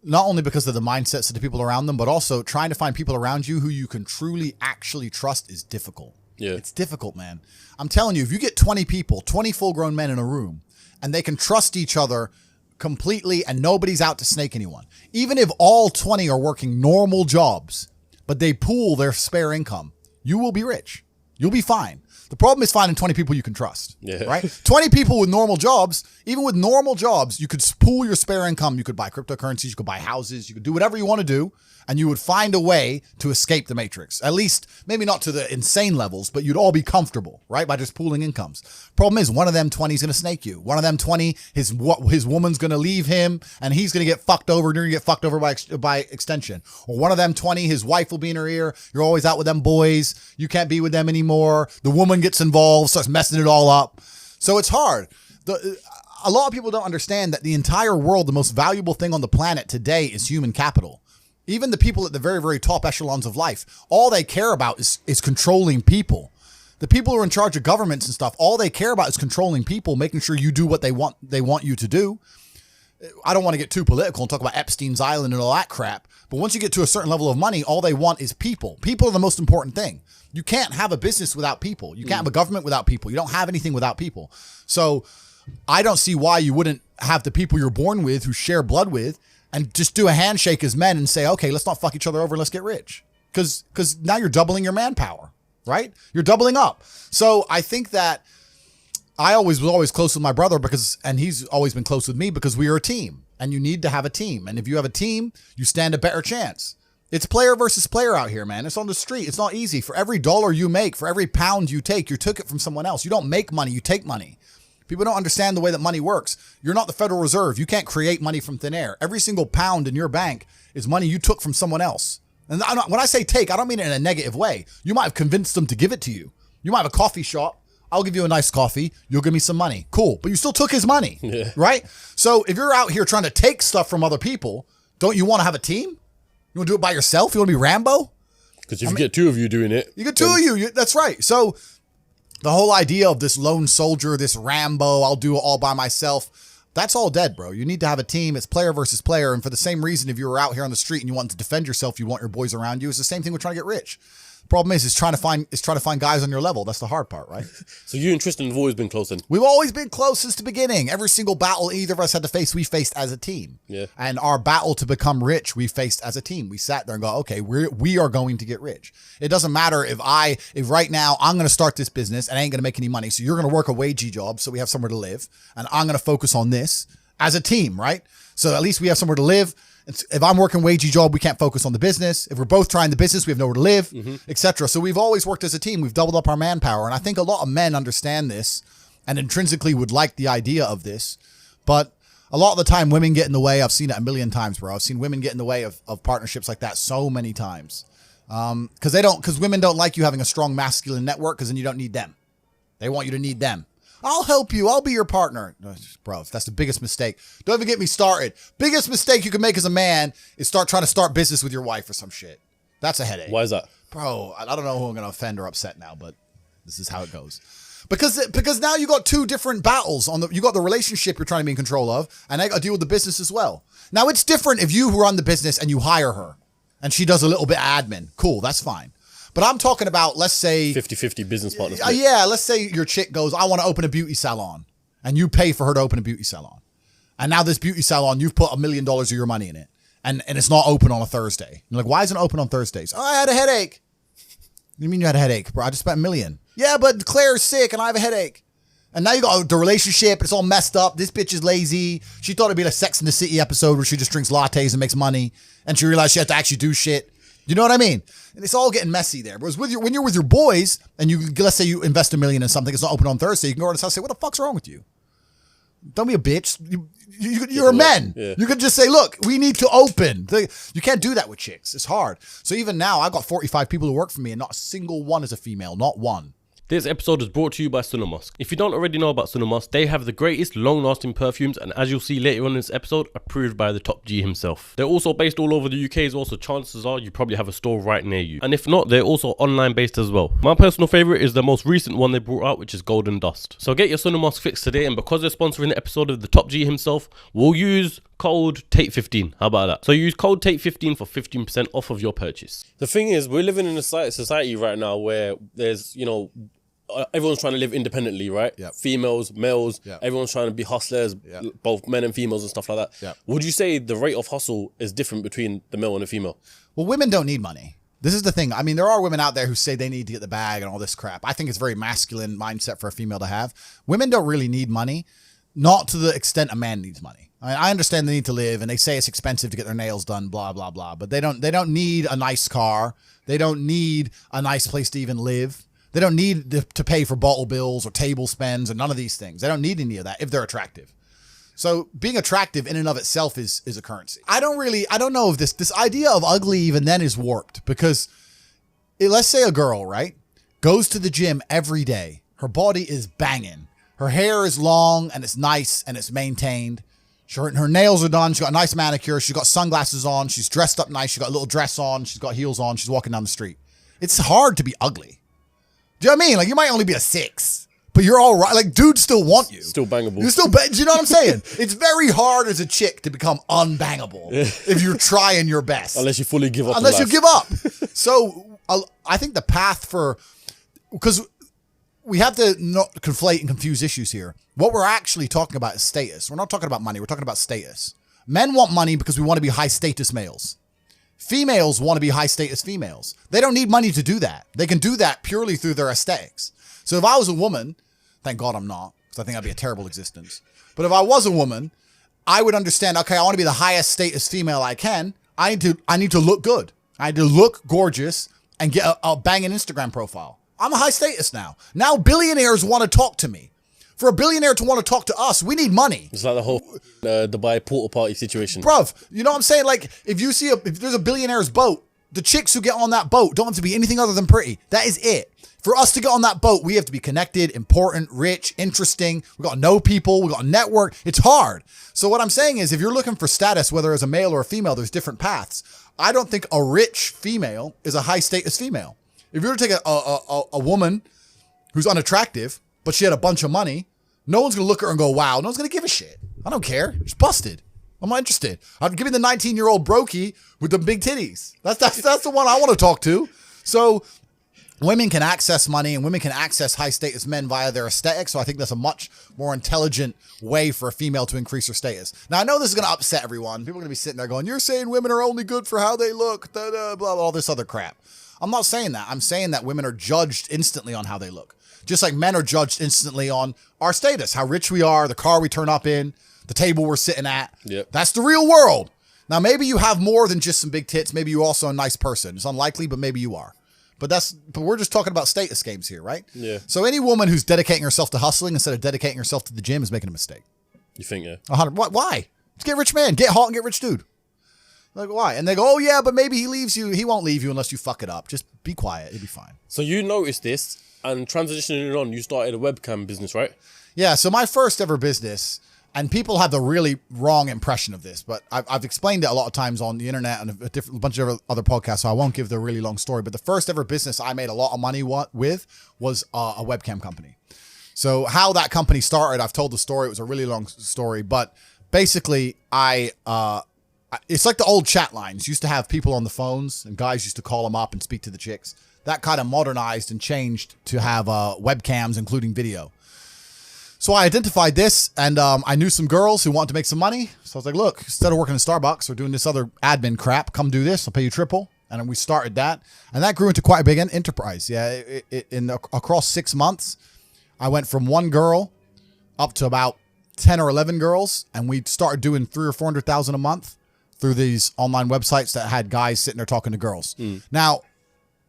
Not only because of the mindsets of the people around them, but also trying to find people around you who you can truly actually trust is difficult. Yeah. It's difficult, man. I'm telling you, if you get 20 people, 20 full-grown men in a room, and they can trust each other completely and nobody's out to snake anyone, even if all 20 are working normal jobs, but they pool their spare income, you will be rich. You'll be fine. The problem is finding 20 people you can trust, right? 20 people with normal jobs, even with normal jobs, you could pool your spare income. You could buy cryptocurrencies, you could buy houses, you could do whatever you want to do, and you would find a way to escape the matrix. At least, maybe not to the insane levels, but you'd all be comfortable, right? By just pooling incomes. Problem is, one of them 20 is going to snake you. One of them 20, his woman's going to leave him, and he's going to get fucked over, and you're going to get fucked over by extension. Or one of them 20, his wife will be in her ear. You're always out with them boys. You can't be with them anymore. The woman gets involved, starts messing it all up. So it's hard. A lot of people don't understand that the entire world, the most valuable thing on the planet today is human capital. Even the people at the very, very top echelons of life, all they care about is controlling people. The people who are in charge of governments and stuff, all they care about is controlling people, making sure you do what they want you to do. I don't want to get too political and talk about Epstein's Island and all that crap, but once you get to a certain level of money, all they want is people. People are the most important thing. You can't have a business without people. You can't have a government without people. You don't have anything without people. So I don't see why you wouldn't have the people you're born with, who share blood with, and just do a handshake as men and say, okay, let's not fuck each other over and let's get rich. Because now you're doubling your manpower, right? You're doubling up. So I think that I was always close with my brother and he's always been close with me because we are a team, and you need to have a team. And if you have a team, you stand a better chance. It's player versus player out here, man. It's on the street. It's not easy. For every dollar you make, for every pound you take, you took it from someone else. You don't make money, you take money. People don't understand the way that money works. You're not the Federal Reserve. You can't create money from thin air. Every single pound in your bank is money you took from someone else. And when I say take, I don't mean it in a negative way. You might have convinced them to give it to you. You might have a coffee shop. I'll give you a nice coffee. You'll give me some money. Cool. But you still took his money, right? So if you're out here trying to take stuff from other people, don't you want to have a team? You want to do it by yourself? You want to be Rambo? Because if you get two of you doing it. You get two of you. That's right. So the whole idea of this lone soldier, this Rambo, I'll do it all by myself, that's all dead, bro. You need to have a team. It's player versus player. And for the same reason, if you were out here on the street and you want to defend yourself, you want your boys around you. It's the same thing with trying to get rich. The problem is trying to find guys on your level. That's the hard part, right? So you and Tristan have always been close then? We've always been close since the beginning. Every single battle either of us had to face, we faced as a team. Yeah. And our battle to become rich, we faced as a team. We sat there and go, okay, we are going to get rich. It doesn't matter if right now I'm going to start this business and I ain't going to make any money. So you're going to work a wagey job so we have somewhere to live. And I'm going to focus on this as a team, right? So at least we have somewhere to live. If I'm working wagey job, we can't focus on the business. If we're both trying the business, we have nowhere to live, etc. So we've always worked as a team. We've doubled up our manpower. And I think a lot of men understand this and intrinsically would like the idea of this. But a lot of the time, women get in the way. I've seen it a million times, bro. I've seen women get in the way of partnerships like that so many times. Because women don't like you having a strong masculine network, because then you don't need them. They want you to need them. I'll help you. I'll be your partner. Bro, that's the biggest mistake. Don't even get me started. Biggest mistake you can make as a man is trying to start business with your wife or some shit. That's a headache. Why is that? Bro, I don't know who I'm going to offend or upset now, but this is how it goes. Because now you got two different battles you got the relationship you're trying to be in control of, and I got to deal with the business as well. Now it's different if you run the business and you hire her and she does a little bit of admin. Cool, that's fine. But I'm talking about, let's say 50-50 business partners. Yeah, let's say your chick goes, I want to open a beauty salon, and you pay for her to open a beauty salon. And now this beauty salon, you've put $1 million of your money in it, and it's not open on a Thursday. You're like, why isn't it open on Thursdays? Oh, I had a headache. What do you mean you had a headache, bro? I just spent $1 million. Yeah, but Claire's sick and I have a headache. And now you got the relationship. It's all messed up. This bitch is lazy. She thought it'd be a Sex in the City episode where she just drinks lattes and makes money. And she realized she had to actually do shit. You know what I mean? And it's all getting messy there. Whereas when you're with your boys and let's say you invest $1 million in something, it's not open on Thursday. You can go to his house and say, what the fuck's wrong with you? Don't be a bitch. You're a man. Yeah. You could just say, look, we need to open. You can't do that with chicks. It's hard. So even now, I've got 45 people who work for me and not a single one is a female. Not one. This episode is brought to you by Sunamask. If you don't already know about Sunamask, they have the greatest long-lasting perfumes, and as you'll see later on in this episode, approved by the top G himself. They're also based all over the UK as well, so chances are you probably have a store right near you. And if not, they're also online based as well. My personal favourite is the most recent one they brought out, which is Golden Dust. So get your Sunamask fixed today, and because they're sponsoring the episode of the top G himself, we'll use code TATE15. How about that? So use code TATE15 for 15% off of your purchase. The thing is, we're living in a society right now where there's, everyone's trying to live independently, right? Yep. Females, males, Yep. everyone's trying to be hustlers, both men and females and stuff like that. Yep. Would you say the rate of hustle is different between the male and the female? Well, women don't need money. This is the thing. I mean, there are women out there who say they need to get the bag and all this crap. I think it's a very masculine mindset for a female to have. Women don't really need money, not to the extent a man needs money. I understand they need to live, and they say it's expensive to get their nails done, blah, blah, blah. But they don't need a nice car. They don't need a nice place to even live. They don't need to pay for bottle bills or table spends and none of these things. They don't need any of that if they're attractive. So being attractive in and of itself is a currency. I don't know if this idea of ugly even then is warped, because let's say a girl, right, goes to the gym every day. Her body is banging. Her hair is long and it's nice and it's maintained. Her nails are done. She's got a nice manicure. She's got sunglasses on. She's dressed up nice. She's got a little dress on. She's got heels on. She's walking down the street. It's hard to be ugly. Do you know what I mean? Like, you might only be a 6, but you're all right. Like, dudes still want you. Still bangable. You're still, do you know what I'm saying? It's very hard as a chick to become unbangable if you're trying your best. Unless you fully give up. Unless you give up. So I think the path because we have to not conflate and confuse issues here. What we're actually talking about is status. We're not talking about money. We're talking about status. Men want money because we want to be high status males. Females want to be high status females. They don't need money to do that. They can do that purely through their aesthetics. So if I was a woman, thank God I'm not, because I think that'd be a terrible existence. But if I was a woman, I would understand, okay, I want to be the highest status female I can. I need to look good. I need to look gorgeous and get a banging Instagram profile. I'm a high status now. Now billionaires want to talk to me. For a billionaire to want to talk to us, we need money. It's like the whole Dubai porta party situation. Bruv, you know what I'm saying? Like, if there's a billionaire's boat, the chicks who get on that boat don't have to be anything other than pretty. That is it. For us to get on that boat, we have to be connected, important, rich, interesting. We got to know people. We got to network. It's hard. So what I'm saying is, if you're looking for status, whether as a male or a female, there's different paths. I don't think a rich female is a high status female. If you were to take a woman who's unattractive, but she had a bunch of money, no one's going to look at her and go, wow. No one's going to give a shit. I don't care. She's busted. I'm not interested. I'm giving the 19-year-old brokey with the big titties. That's the one I want to talk to. So women can access money and women can access high status men via their aesthetics. So I think that's a much more intelligent way for a female to increase her status. Now, I know this is going to upset everyone. People are going to be sitting there going, you're saying women are only good for how they look, blah, blah, blah, all this other crap. I'm not saying that. I'm saying that women are judged instantly on how they look. Just like men are judged instantly on our status, how rich we are, the car we turn up in, the table we're sitting at. Yep. That's the real world. Now, maybe you have more than just some big tits. Maybe you're also a nice person. It's unlikely, but maybe you are. But we're just talking about status games here, right? Yeah. So any woman who's dedicating herself to hustling instead of dedicating herself to the gym is making a mistake. You think, yeah? 100. Why? Just get rich man. Get hot and get rich dude. Like, why? And they go, oh, yeah, but maybe he leaves you. He won't leave you unless you fuck it up. Just be quiet. It'll be fine. So you noticed this, and transitioning on, you started a webcam business, right? Yeah, so my first ever business, and people have the really wrong impression of this, but I've explained it a lot of times on the internet and a bunch of other podcasts, so I won't give the really long story. But the first ever business I made a lot of money with was a webcam company. So how that company started, I've told the story. It was a really long story, but basically it's like the old chat lines. Used to have people on the phones and guys used to call them up and speak to the chicks. That kind of modernized and changed to have webcams, including video. So I identified this, and I knew some girls who wanted to make some money. So I was like, look, instead of working in Starbucks or doing this other admin crap, come do this. I'll pay you triple. And then we started that. And that grew into quite a big enterprise. Yeah, across 6 months, I went from one girl up to about 10 or 11 girls. And we started doing 300,000 or 400,000 a month through these online websites that had guys sitting there talking to girls. Now,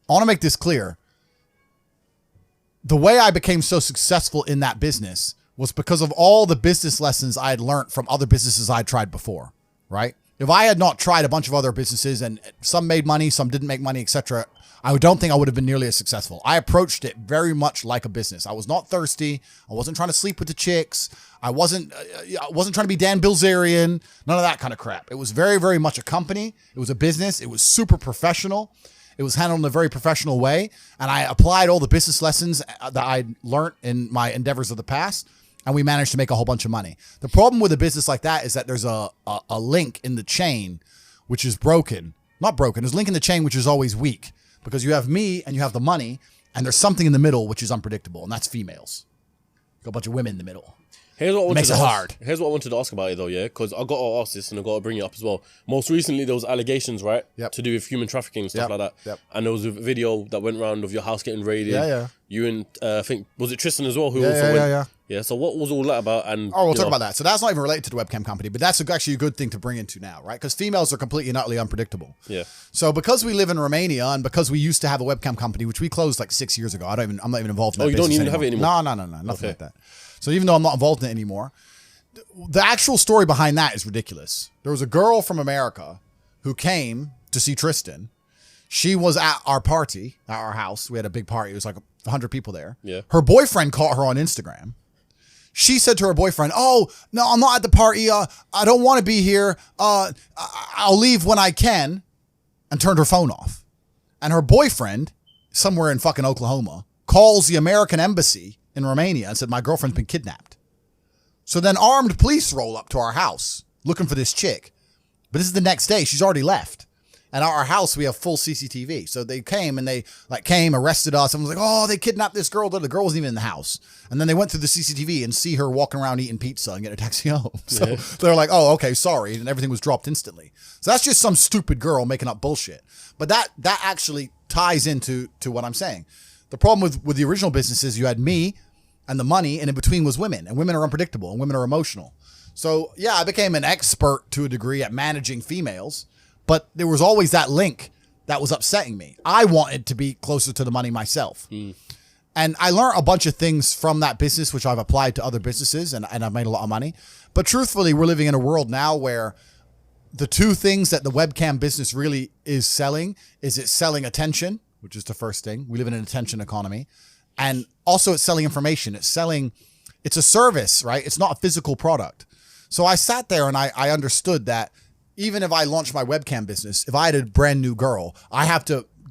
I want to make this clear. The way I became so successful in that business was because of all the business lessons I had learned from other businesses I'd tried before, right? If I had not tried a bunch of other businesses and some made money, some didn't make money, etc., I don't think I would have been nearly as successful. I approached it very much like a business. I was not thirsty. I wasn't trying to sleep with the chicks. I wasn't trying to be Dan Bilzerian, none of that kind of crap. It was very, very much a company. It was a business. It was super professional. It was handled in a very professional way. And I applied all the business lessons that I'd learned in my endeavors of the past. And we managed to make a whole bunch of money. The problem with a business like that is that there's a link in the chain, which is broken. Not broken. There's a link in the chain, which is always weak. Because you have me and you have the money. And there's something in the middle, which is unpredictable. And that's females. Got a bunch of women in the middle. Here's what I makes it hard. Here's what I wanted to ask about it though, yeah? Because I got to ask this and I got to bring it up as well. Most recently, there was allegations, right? Yep. To do with human trafficking and stuff like that. Yep. And there was a video that went around of your house getting raided. Yeah. You and, I think, was it Tristan as well? Who Yeah. So what was all that about? And we'll talk about that. So that's not even related to the webcam company, but that's actually a good thing to bring into now, right? Because females are completely and utterly unpredictable. Yeah. So because we live in Romania and because we used to have a webcam company, which we closed like 6 years ago, I'm not even involved in that. Oh, you don't even anymore. have it anymore? No, nothing like that. So even though I'm not involved in it anymore, the actual story behind that is ridiculous. There was a girl from America who came to see Tristan. She was at our party, at our house. We had a big party. It was like 100 people there. Yeah. Her boyfriend caught her on Instagram. She said to her boyfriend, "Oh, no, I'm not at the party. I don't want to be here. I'll leave when I can," and turned her phone off. And her boyfriend, somewhere in fucking Oklahoma, calls the American embassy in Romania and said, "My girlfriend's been kidnapped." So then armed police roll up to our house looking for this chick. But this is the next day. She's already left. And at our house, we have full CCTV. So they came and they arrested us. And was like, "Oh, they kidnapped this girl." The girl wasn't even in the house. And then they went through the CCTV and see her walking around eating pizza and get a taxi home. So they're like, "Oh, okay, sorry." And everything was dropped instantly. So that's just some stupid girl making up bullshit. But that actually ties into what I'm saying. The problem with the original business is you had me and the money, and in between was women. And women are unpredictable and women are emotional. So yeah, I became an expert to a degree at managing females. But there was always that link that was upsetting me. I wanted to be closer to the money myself. And I learned a bunch of things from that business, which I've applied to other businesses, and I've made a lot of money. But truthfully, we're living in a world now where the two things that the webcam business really is selling is it's selling attention, which is the first thing. We live in an attention economy. And also it's selling information. It's a service, right? It's not a physical product. So I sat there and I understood that even if I launched my webcam business, if I had a brand new girl,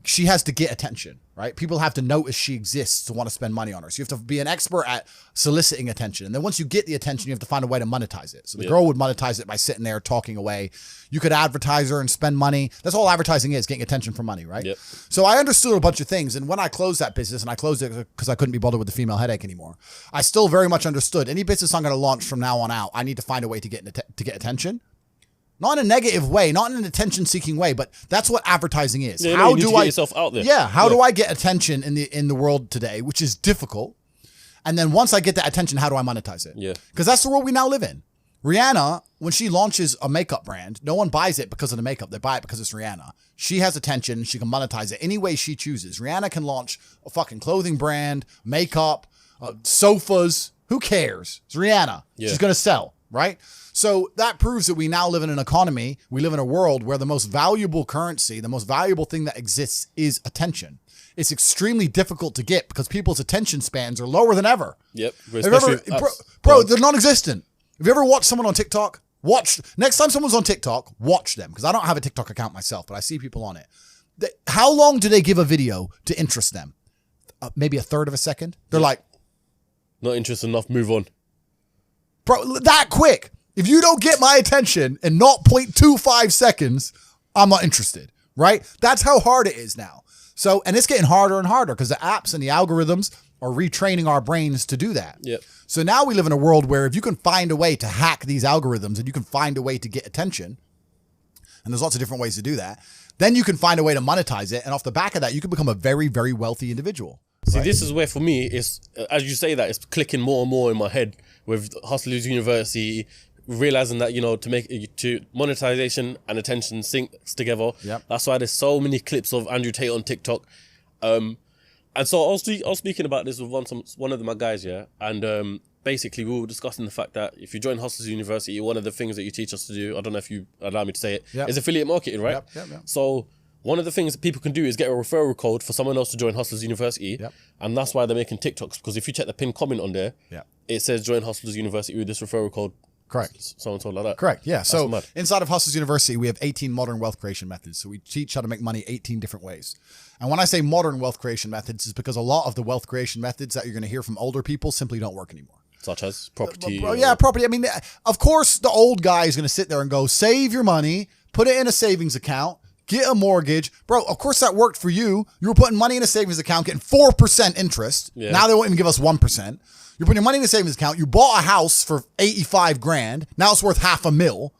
she has to get attention, right? People have to notice she exists to want to spend money on her. So you have to be an expert at soliciting attention. And then once you get the attention, you have to find a way to monetize it. So the girl would monetize it by sitting there talking away. You could advertise her and spend money. That's all advertising is, getting attention from money, right? Yep. So I understood a bunch of things. And when I closed that business, and I closed it because I couldn't be bothered with the female headache anymore, I still very much understood any business I'm going to launch from now on out, I need to find a way to get attention. Not in a negative way, not in an attention-seeking way, but that's what advertising is. Yeah, how do I get yourself out there? Yeah, how do I get attention in the world today, which is difficult? And then once I get that attention, how do I monetize it? Yeah. Because that's the world we now live in. Rihanna, when she launches a makeup brand, no one buys it because of the makeup. They buy it because it's Rihanna. She has attention. She can monetize it any way she chooses. Rihanna can launch a fucking clothing brand, makeup, sofas. Who cares? It's Rihanna. Yeah. She's going to sell, right? So that proves that we now live in an economy, we live in a world where the most valuable currency, the most valuable thing that exists is attention. It's extremely difficult to get because people's attention spans are lower than ever. Yep. Bro, they're non-existent. Have you ever watched someone on TikTok? Next time someone's on TikTok, watch them. Because I don't have a TikTok account myself, but I see people on it. How long do they give a video to interest them? Maybe a third of a second. They're like, Not interested enough, move on. Bro, that quick. If you don't get my attention in 0.25 seconds, I'm not interested, right? That's how hard it is now. So, and it's getting harder and harder because the apps and the algorithms are retraining our brains to do that. Yep. So now we live in a world where if you can find a way to hack these algorithms and you can find a way to get attention, and there's lots of different ways to do that, then you can find a way to monetize it. And off the back of that, you can become a very, very wealthy individual. See, this is where for me, it's, as you say that, it's clicking more and more in my head with Hustlers University, realizing that, to monetization and attention syncs together. Yep. That's why there's so many clips of Andrew Tate on TikTok. And so I was speaking about this with one of my guys, yeah, and basically we were discussing the fact that if you join Hustlers University, one of the things that you teach us to do, I don't know if you allow me to say it, is affiliate marketing, right? Yep. So one of the things that people can do is get a referral code for someone else to join Hustlers University, and that's why they're making TikToks, because if you check the pinned comment on there, it says join Hustlers University with this referral code. Correct. So and so like that. Correct. Yeah. That's So mad. inside of Hustlers University, we have 18 modern wealth creation methods. So we teach how to make money 18 different ways. And when I say modern wealth creation methods, it's because a lot of the wealth creation methods that you're going to hear from older people simply don't work anymore. Such as property. Property. I mean, of course, the old guy is going to sit there and go, save your money, put it in a savings account, get a mortgage. Bro, of course that worked for you. You were putting money in a savings account, getting 4% interest. Yeah. Now they won't even give us 1%. You're putting your money in a savings account. You bought a house for 85 grand. Now it's worth $500,000.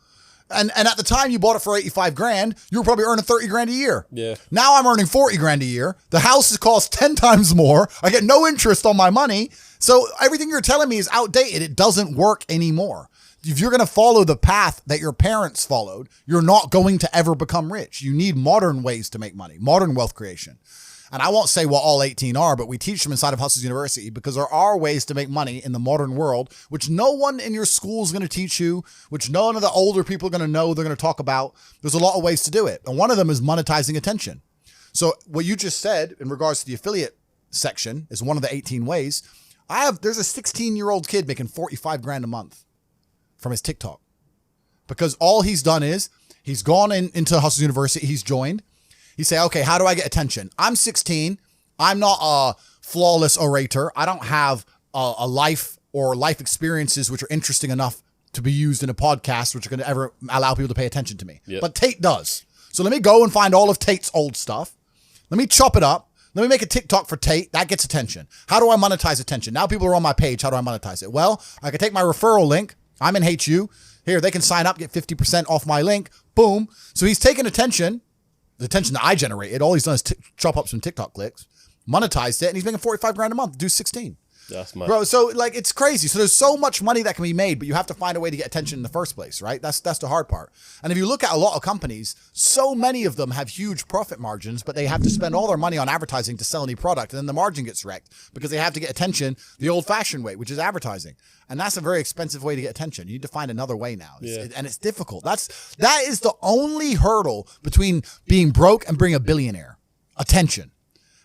And at the time you bought it for 85 grand, you were probably earning 30 grand a year. Yeah. Now I'm earning 40 grand a year. The house has cost 10 times more. I get no interest on my money. So everything you're telling me is outdated. It doesn't work anymore. If you're going to follow the path that your parents followed, you're not going to ever become rich. You need modern ways to make money, modern wealth creation. And I won't say what all 18 are, but we teach them inside of Hustlers University because there are ways to make money in the modern world, which no one in your school is going to teach you, which none of the older people are going to know, they're going to talk about. There's a lot of ways to do it. And one of them is monetizing attention. So what you just said in regards to the affiliate section is one of the 18 ways. There's a 16-year-old kid making 45 grand a month from his TikTok because all he's done is he's gone into Hustlers University. He's joined. He say, okay, how do I get attention? I'm 16. I'm not a flawless orator. I don't have a life or life experiences which are interesting enough to be used in a podcast, which are going to ever allow people to pay attention to me. Yep. But Tate does. So let me go and find all of Tate's old stuff. Let me chop it up. Let me make a TikTok for Tate. That gets attention. How do I monetize attention? Now people are on my page. How do I monetize it? Well, I can take my referral link. I'm in HU. Here, they can sign up, get 50% off my link. Boom. So he's taking attention. The attention that I generated, all he's done is chop up some TikTok clicks, monetized it, and he's making 45 grand a month, do 16. That's mad. Bro, so like it's crazy. So there's so much money that can be made, but you have to find a way to get attention in the first place, right? That's the hard part. And if you look at a lot of companies, so many of them have huge profit margins, but they have to spend all their money on advertising to sell any product, and then the margin gets wrecked because they have to get attention the old-fashioned way, which is advertising. And that's a very expensive way to get attention. You need to find another way now. And it's difficult. That is the only hurdle between being broke and being a billionaire. Attention.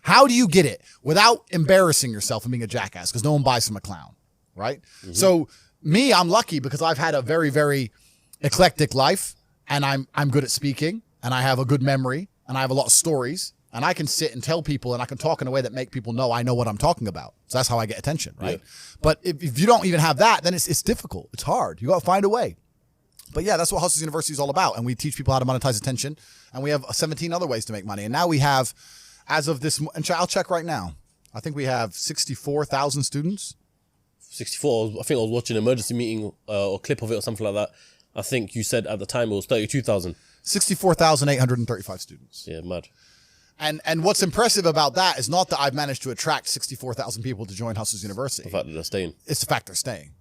How do you get it without embarrassing yourself and being a jackass? Because no one buys from a clown, right? Mm-hmm. So me, I'm lucky because I've had a very, very eclectic life, and I'm good at speaking, and I have a good memory, and I have a lot of stories, and I can sit and tell people, and I can talk in a way that make people know I know what I'm talking about. So that's how I get attention, right? Yeah. But if you don't even have that, then it's difficult. It's hard. You got to find a way. But yeah, that's what Hustlers University is all about. And we teach people how to monetize attention, and we have 17 other ways to make money. And now we have, as of this, and I'll check right now, I think we have 64,000 students. 64. I think I was watching an emergency meeting or clip of it or something like that. I think you said at the time it was 32,000. 64,835 students. Yeah, mad. And what's impressive about that is not that I've managed to attract 64,000 people to join Hustlers University. The fact that they're staying. It's the fact they're staying.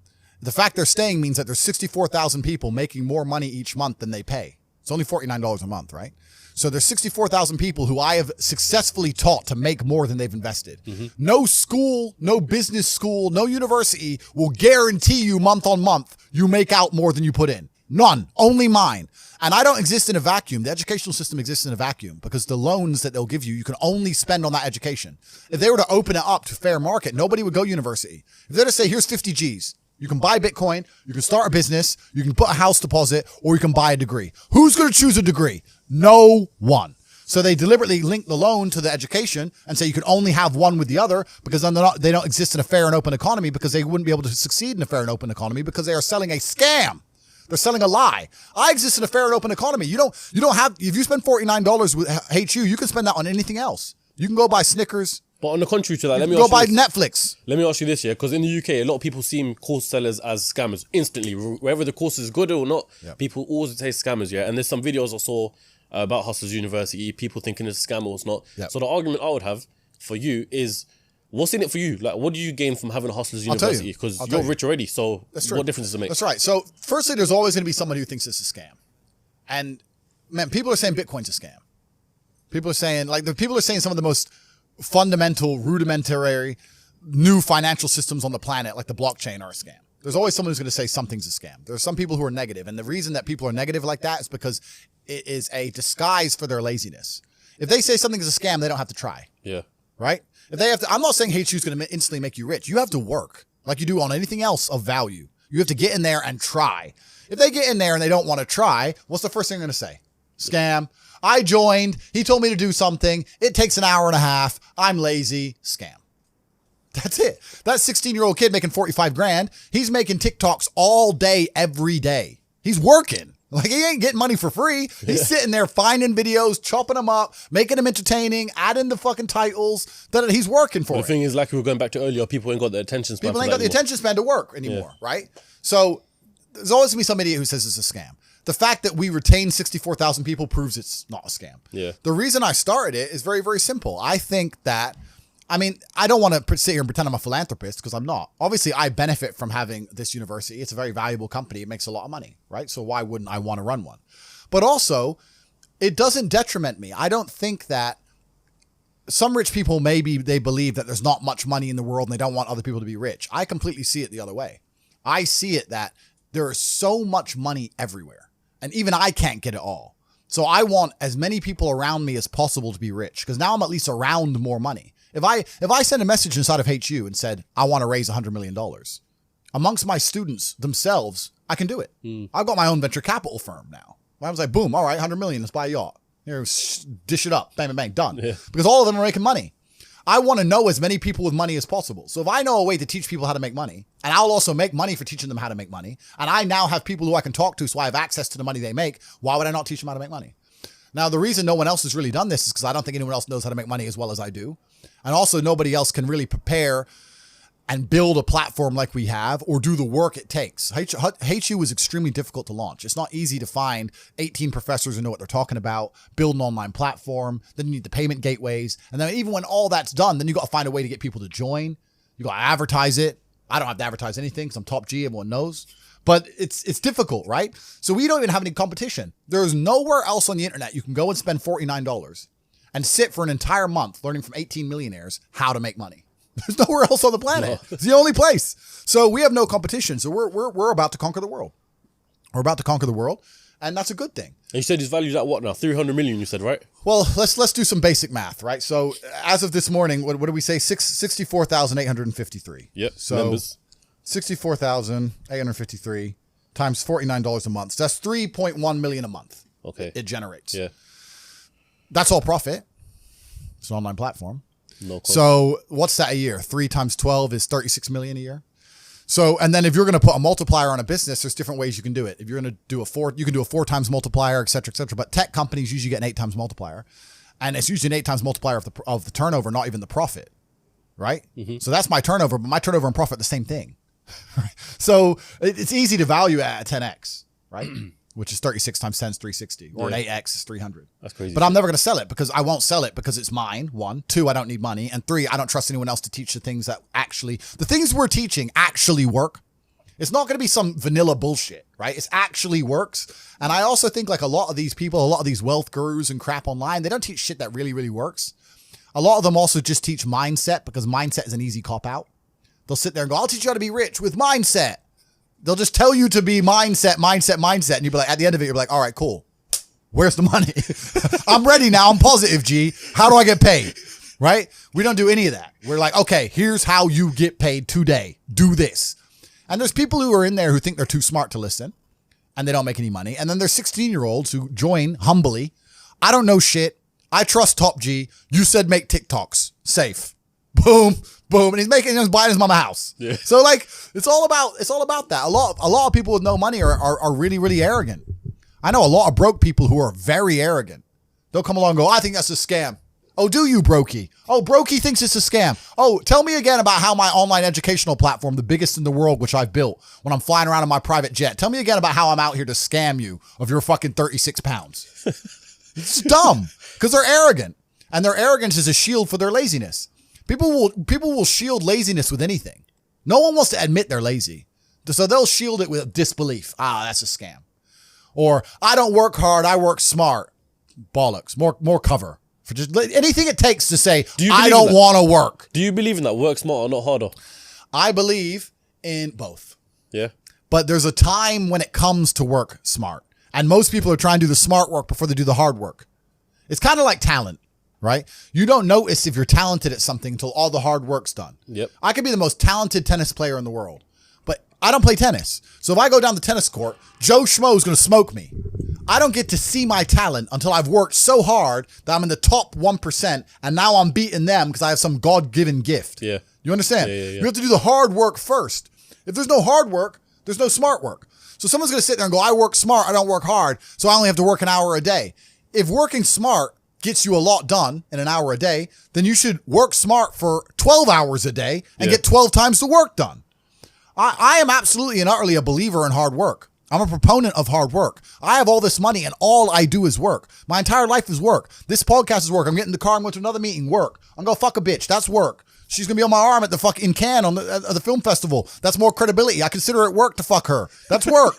The fact they're staying means that there's 64,000 people making more money each month than they pay. It's only $49 a month, right? So there's 64,000 people who I have successfully taught to make more than they've invested. Mm-hmm. No school, no business school, no university will guarantee you month on month you make out more than you put in. None. Only mine. And I don't exist in a vacuum. The educational system exists in a vacuum because the loans that they'll give you, you can only spend on that education. If they were to open it up to fair market, nobody would go university. If they're to say, here's 50 G's. You can buy Bitcoin, you can start a business, you can put a house deposit, or you can buy a degree. Who's going to choose a degree? No one. So they deliberately link the loan to the education and say you can only have one with the other because then they don't exist in a fair and open economy because they wouldn't be able to succeed in a fair and open economy because they are selling a scam. They're selling a lie. I exist in a fair and open economy. You don't have, if you spend $49 with HU, you can spend that on anything else. You can go buy Snickers. But on the contrary to that, let me go ask you buy this. Netflix. Let me ask you this, yeah, because in the UK, a lot of people see course sellers as scammers instantly. Whether the course is good or not, people always say scammers, yeah. And there's some videos I saw about Hustlers University, people thinking it's a scam or it's not. Yep. So the argument I would have for you is, what's in it for you? Like, what do you gain from having a Hustlers University? Because you're rich already, so what difference does it make? That's right. So firstly, there's always going to be someone who thinks it's a scam. And man, people are saying Bitcoin's a scam. People are saying some of the most fundamental, rudimentary, new financial systems on the planet, like the blockchain, are a scam. There's always someone who's going to say something's a scam. There's some people who are negative. And the reason that people are negative like that is because it is a disguise for their laziness. If they say something is a scam, they don't have to try. Yeah. Right? If they have to, I'm not saying HU is going to instantly make you rich. You have to work like you do on anything else of value. You have to get in there and try. If they get in there and they don't want to try, what's the first thing they're going to say? Scam. I joined. He told me to do something. It takes an hour and a half. I'm lazy. Scam. That's it. That 16-year-old kid making 45 grand, he's making TikToks all day, every day. He's working. Like, he ain't getting money for free. He's sitting there finding videos, chopping them up, making them entertaining, adding the fucking titles. That he's working for. The thing is, like we were going back to earlier, people ain't got the attention span. People ain't got the attention span to work anymore, right? So there's always gonna be some idiot who says it's a scam. The fact that we retain 64,000 people proves it's not a scam. Yeah. The reason I started it is very, very simple. I think that, I mean, I don't want to sit here and pretend I'm a philanthropist because I'm not. Obviously, I benefit from having this university. It's a very valuable company. It makes a lot of money, right? So why wouldn't I want to run one? But also, it doesn't detriment me. I don't think that some rich people, maybe they believe that there's not much money in the world and they don't want other people to be rich. I completely see it the other way. I see it that there is so much money everywhere and even I can't get it all. So I want as many people around me as possible to be rich because now I'm at least around more money. If I send a message inside of HU and said, I want to raise $100 million, amongst my students themselves, I can do it. I've got my own venture capital firm now. I was like, boom, all right, 100 million, let's buy a yacht. Here, dish it up, bang, bang, bang, done. Yeah. Because all of them are making money. I want to know as many people with money as possible. So if I know a way to teach people how to make money, and I'll also make money for teaching them how to make money, and I now have people who I can talk to so I have access to the money they make, why would I not teach them how to make money? Now, the reason no one else has really done this is because I don't think anyone else knows how to make money as well as I do. And also nobody else can really prepare and build a platform like we have or do the work it takes. HU is extremely difficult to launch. It's not easy to find 18 professors who know what they're talking about, build an online platform, then you need the payment gateways. And then even when all that's done, then you got to find a way to get people to join. You got to advertise it. I don't have to advertise anything because I'm top G, everyone knows. But it's difficult, right? So we don't even have any competition. There's nowhere else on the internet you can go and spend $49 and sit for an entire month learning from 18 millionaires how to make money. There's nowhere else on the planet. No. It's the only place. So we have no competition. So we're about to conquer the world. We're about to conquer the world, and that's a good thing. And you said his value's at what now? 300 million, you said, right? Well, let's do some basic math, right? So as of this morning, what did we say? 64,853. Yep. So numbers. 64,853 times $49 a month. So that's 3.1 million a month. Okay. It generates. Yeah. That's all profit. It's an online platform. No cost. So what's that a year? 3 times 12 is 36 million a year. So, and then if you're going to put a multiplier on a business, there's different ways you can do it. If you're going to do you can do a 4 times multiplier, et cetera, et cetera. But tech companies usually get an 8 times multiplier. And it's usually an 8 times multiplier of the turnover, not even the profit. Right? Mm-hmm. So that's my turnover, but my turnover and profit are the same thing. So it's easy to value at a 10x, right? Which is 36 times 10 is 360, or an 8x is 300. That's crazy. But I'm never going to sell it because I won't sell it because it's mine. 1, 2, I don't need money. And 3, I don't trust anyone else to teach the things that the things we're teaching actually work. It's not going to be some vanilla bullshit, right? It actually works. And I also think like a lot of these people, a lot of these wealth gurus and crap online, they don't teach shit that really, really works. A lot of them also just teach mindset because mindset is an easy cop out. They'll sit there and go, I'll teach you how to be rich with mindset. They'll just tell you to be mindset. And you'll be like, at the end of it, you're like, all right, cool. Where's the money? I'm ready now. I'm positive, G. How do I get paid? Right? We don't do any of that. We're like, okay, here's how you get paid today. Do this. And there's people who are in there who think they're too smart to listen and they don't make any money. And then there's 16-year-olds who join humbly. I don't know shit. I trust Top G. You said make TikToks. Safe. Boom, boom. And he's buying his mama a house. Yeah. So like, it's all about that. A lot of people with no money are really, really arrogant. I know a lot of broke people who are very arrogant. They'll come along and go, I think that's a scam. Oh, do you, Brokey? Oh, Brokey thinks it's a scam. Oh, tell me again about how my online educational platform, the biggest in the world, which I've built when I'm flying around in my private jet. Tell me again about how I'm out here to scam you of your fucking 36 pounds. It's dumb because they're arrogant, and their arrogance is a shield for their laziness. People will shield laziness with anything. No one wants to admit they're lazy. So they'll shield it with disbelief. Ah, that's a scam. Or I don't work hard, I work smart. Bollocks. More cover. For just anything it takes to say, I don't want to work. Do you believe in that? Work smarter, not harder? I believe in both. Yeah. But there's a time when it comes to work smart. And most people are trying to do the smart work before they do the hard work. It's kind of like talent, right? You don't notice if you're talented at something until all the hard work's done. Yep. I could be the most talented tennis player in the world, but I don't play tennis. So if I go down the tennis court, Joe Schmo is going to smoke me. I don't get to see my talent until I've worked so hard that I'm in the top 1%, and now I'm beating them because I have some God-given gift. Yeah. You understand? Yeah. You have to do the hard work first. If there's no hard work, there's no smart work. So someone's going to sit there and go, I work smart, I don't work hard, so I only have to work an hour a day. If working smart gets you a lot done in an hour a day, then you should work smart for 12 hours a day and get 12 times the work done. I am absolutely and utterly a believer in hard work. I'm a proponent of hard work. I have all this money and all I do is work. My entire life is work. This podcast is work. I'm getting in the car. I'm going to another meeting. Work. I'm going to fuck a bitch. That's work. She's going to be on my arm at the fucking Cannes on the film festival. That's more credibility. I consider it work to fuck her. That's work.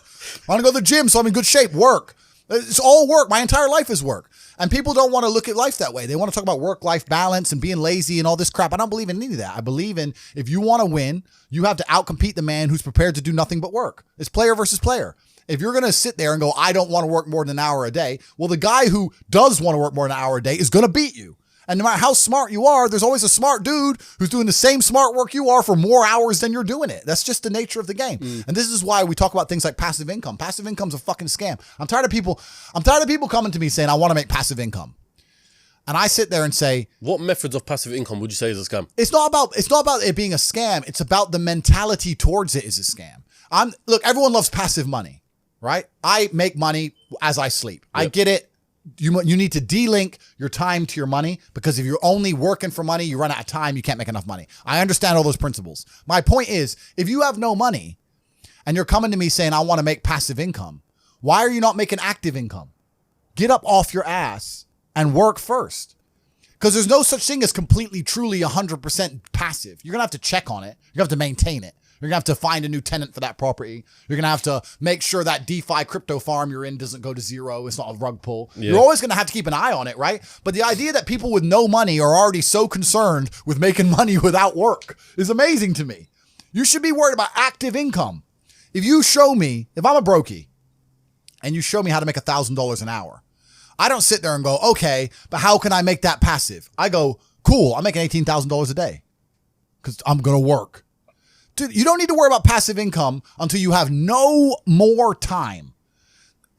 I want to go to the gym so I'm in good shape. Work. It's all work. My entire life is work. And people don't want to look at life that way. They want to talk about work-life balance and being lazy and all this crap. I don't believe in any of that. I believe in if you want to win, you have to outcompete the man who's prepared to do nothing but work. It's player versus player. If you're going to sit there and go, I don't want to work more than an hour a day, well, the guy who does want to work more than an hour a day is going to beat you. And no matter how smart you are, there's always a smart dude who's doing the same smart work you are for more hours than you're doing it. That's just the nature of the game. And this is why we talk about things like passive income. Passive income's a fucking scam. I'm tired of people coming to me saying, I want to make passive income. And I sit there and say, what methods of passive income would you say is a scam? It's not about it being a scam. It's about the mentality towards it is a scam. Look, everyone loves passive money, right? I make money as I sleep. Yep. I get it. You need to de-link your time to your money, because if you're only working for money, you run out of time, you can't make enough money. I understand all those principles. My point is, if you have no money and you're coming to me saying, I want to make passive income, why are you not making active income? Get up off your ass and work first. Because there's no such thing as completely, truly 100% passive. You're going to have to check on it. You're going to have to maintain it. You're going to have to find a new tenant for that property. You're going to have to make sure that DeFi crypto farm you're in doesn't go to zero. It's not a rug pull. Yeah. You're always going to have to keep an eye on it, right? But the idea that people with no money are already so concerned with making money without work is amazing to me. You should be worried about active income. If I'm a brokey and you show me how to make $1,000 an hour, I don't sit there and go, okay, but how can I make that passive? I go, cool, I'm making $18,000 a day because I'm going to work. Dude, you don't need to worry about passive income until you have no more time.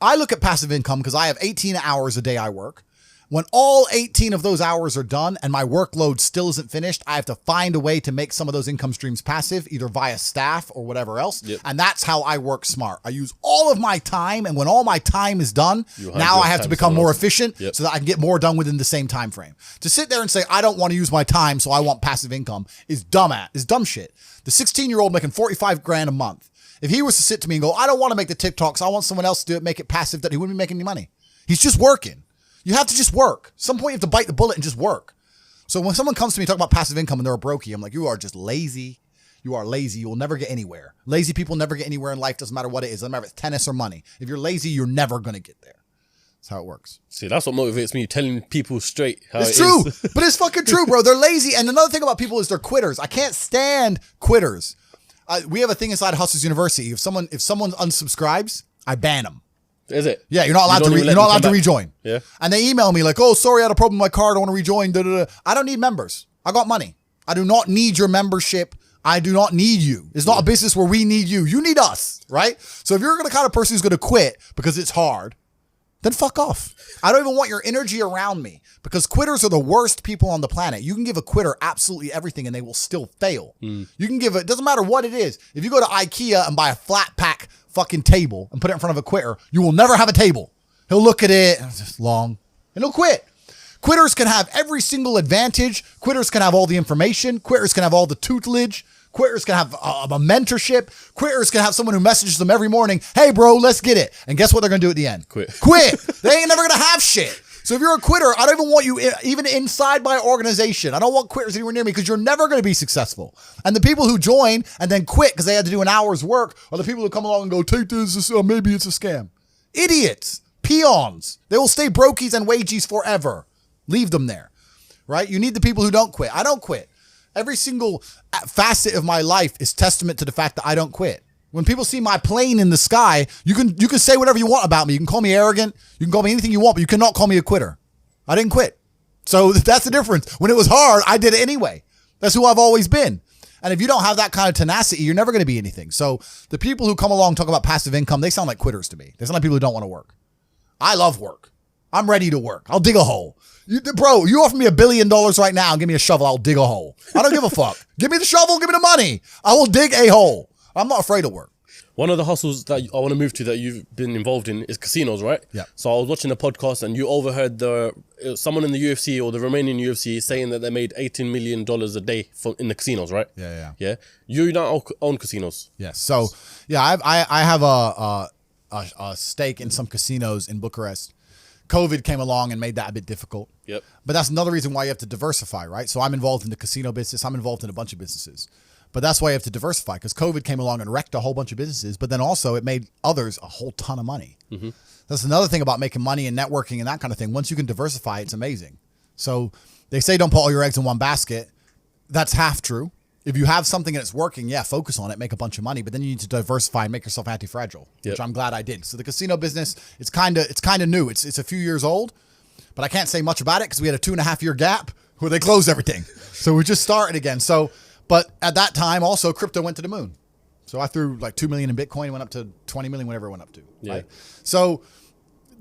I look at passive income because I have 18 hours a day I work. When all 18 of those hours are done and my workload still isn't finished, I have to find a way to make some of those income streams passive, either via staff or whatever else. Yep. And that's how I work smart. I use all of my time, and when all my time is done, now I have to become more efficient so that I can get more done within the same time frame. To sit there and say, I don't want to use my time, so I want passive income is dumb shit. The 16-year-old making 45 grand a month, if he was to sit to me and go, I don't want to make the TikToks, I want someone else to do it, make it passive, that he wouldn't be making any money. He's just working. You have to just work. At some point you have to bite the bullet and just work. So when someone comes to me talking about passive income and they're a brokey, I'm like, you are just lazy. You are lazy. You will never get anywhere. Lazy people never get anywhere in life. Doesn't matter what it is. Doesn't matter if it's tennis or money. If you're lazy, you're never going to get there. That's how it works. See, that's what motivates me, telling people straight how it's it true, is. But it's fucking true, bro. They're lazy. And another thing about people is they're quitters. I can't stand quitters. We have a thing inside Hustlers University. If someone unsubscribes, I ban them. Is it? Yeah, you're not allowed to rejoin. Yeah. And they email me like, oh, sorry, I had a problem with my card. I want to rejoin. I don't need members. I got money. I do not need your membership. I do not need you. It's not a business where we need you. You need us, right? So if you're the kind of person who's going to quit because it's hard, then fuck off. I don't even want your energy around me, because quitters are the worst people on the planet. You can give a quitter absolutely everything and they will still fail. You can give it, doesn't matter what it is. If you go to IKEA and buy a flat pack fucking table and put it in front of a quitter, you will never have a table. He'll look at it, it's just long, and he'll quit. Quitters can have every single advantage. Quitters can have all the information. Quitters can have all the tutelage. Quitters can have a mentorship. Quitters can have someone who messages them every morning, hey, bro, let's get it. And guess what they're going to do at the end? Quit. They ain't never going to have shit. So if you're a quitter, I don't even want you even inside my organization. I don't want quitters anywhere near me, because you're never going to be successful. And the people who join and then quit because they had to do an hour's work are the people who come along and go, take this, maybe it's a scam. Idiots. Peons. They will stay brokies and wagies forever. Leave them there, right? You need the people who don't quit. I don't quit. Every single facet of my life is testament to the fact that I don't quit. When people see my plane in the sky, you can say whatever you want about me. You can call me arrogant. You can call me anything you want, but you cannot call me a quitter. I didn't quit. So that's the difference. When it was hard, I did it anyway. That's who I've always been. And if you don't have that kind of tenacity, you're never going to be anything. So the people who come along and talk about passive income, they sound like quitters to me. They sound like people who don't want to work. I love work. I'm ready to work. I'll dig a hole. Bro, you offer me $1 billion right now and give me a shovel, I'll dig a hole. I don't give a fuck. Give me the shovel, give me the money. I will dig a hole. I'm not afraid of work. One of the hustles that I want to move to that you've been involved in is casinos, right? Yeah. So I was watching a podcast and you overheard someone in the UFC or the Romanian UFC saying that they made $18 million a day in the casinos, right? Yeah. You now own casinos. Yes. So, yeah, I have a stake in some casinos in Bucharest. COVID came along and made that a bit difficult. Yep. But that's another reason why you have to diversify, right? So I'm involved in the casino business. I'm involved in a bunch of businesses. But that's why you have to diversify, because COVID came along and wrecked a whole bunch of businesses. But then also it made others a whole ton of money. Mm-hmm. That's another thing about making money and networking and that kind of thing. Once you can diversify, it's amazing. So they say don't put all your eggs in one basket. That's half true. If you have something and it's working, yeah, focus on it, make a bunch of money, but then you need to diversify and make yourself anti-fragile, which I'm glad I did. So the casino business, it's kind of new. It's a few years old, but I can't say much about it because we had a 2.5 year gap where they closed everything. So we're just starting again. So, but at that time also crypto went to the moon. So I threw like 2 million in Bitcoin, went up to 20 million, whatever it went up to. Yeah. Right? So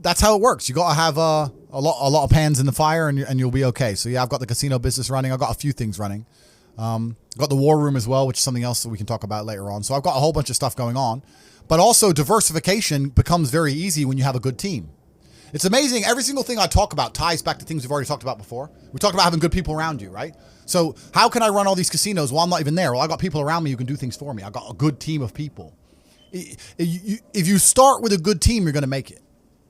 that's how it works. You got to have a lot of pans in the fire and you'll be okay. So yeah, I've got the casino business running. I've got a few things running. Got the war room as well, which is something else that we can talk about later on. So I've got a whole bunch of stuff going on, but also diversification becomes very easy when you have a good team. It's amazing. Every single thing I talk about ties back to things we've already talked about before. We talked about having good people around you, right? So how can I run all these casinos while I'm not even there? Well, I got people around me who can do things for me. I got a good team of people. If you start with a good team, you're going to make it.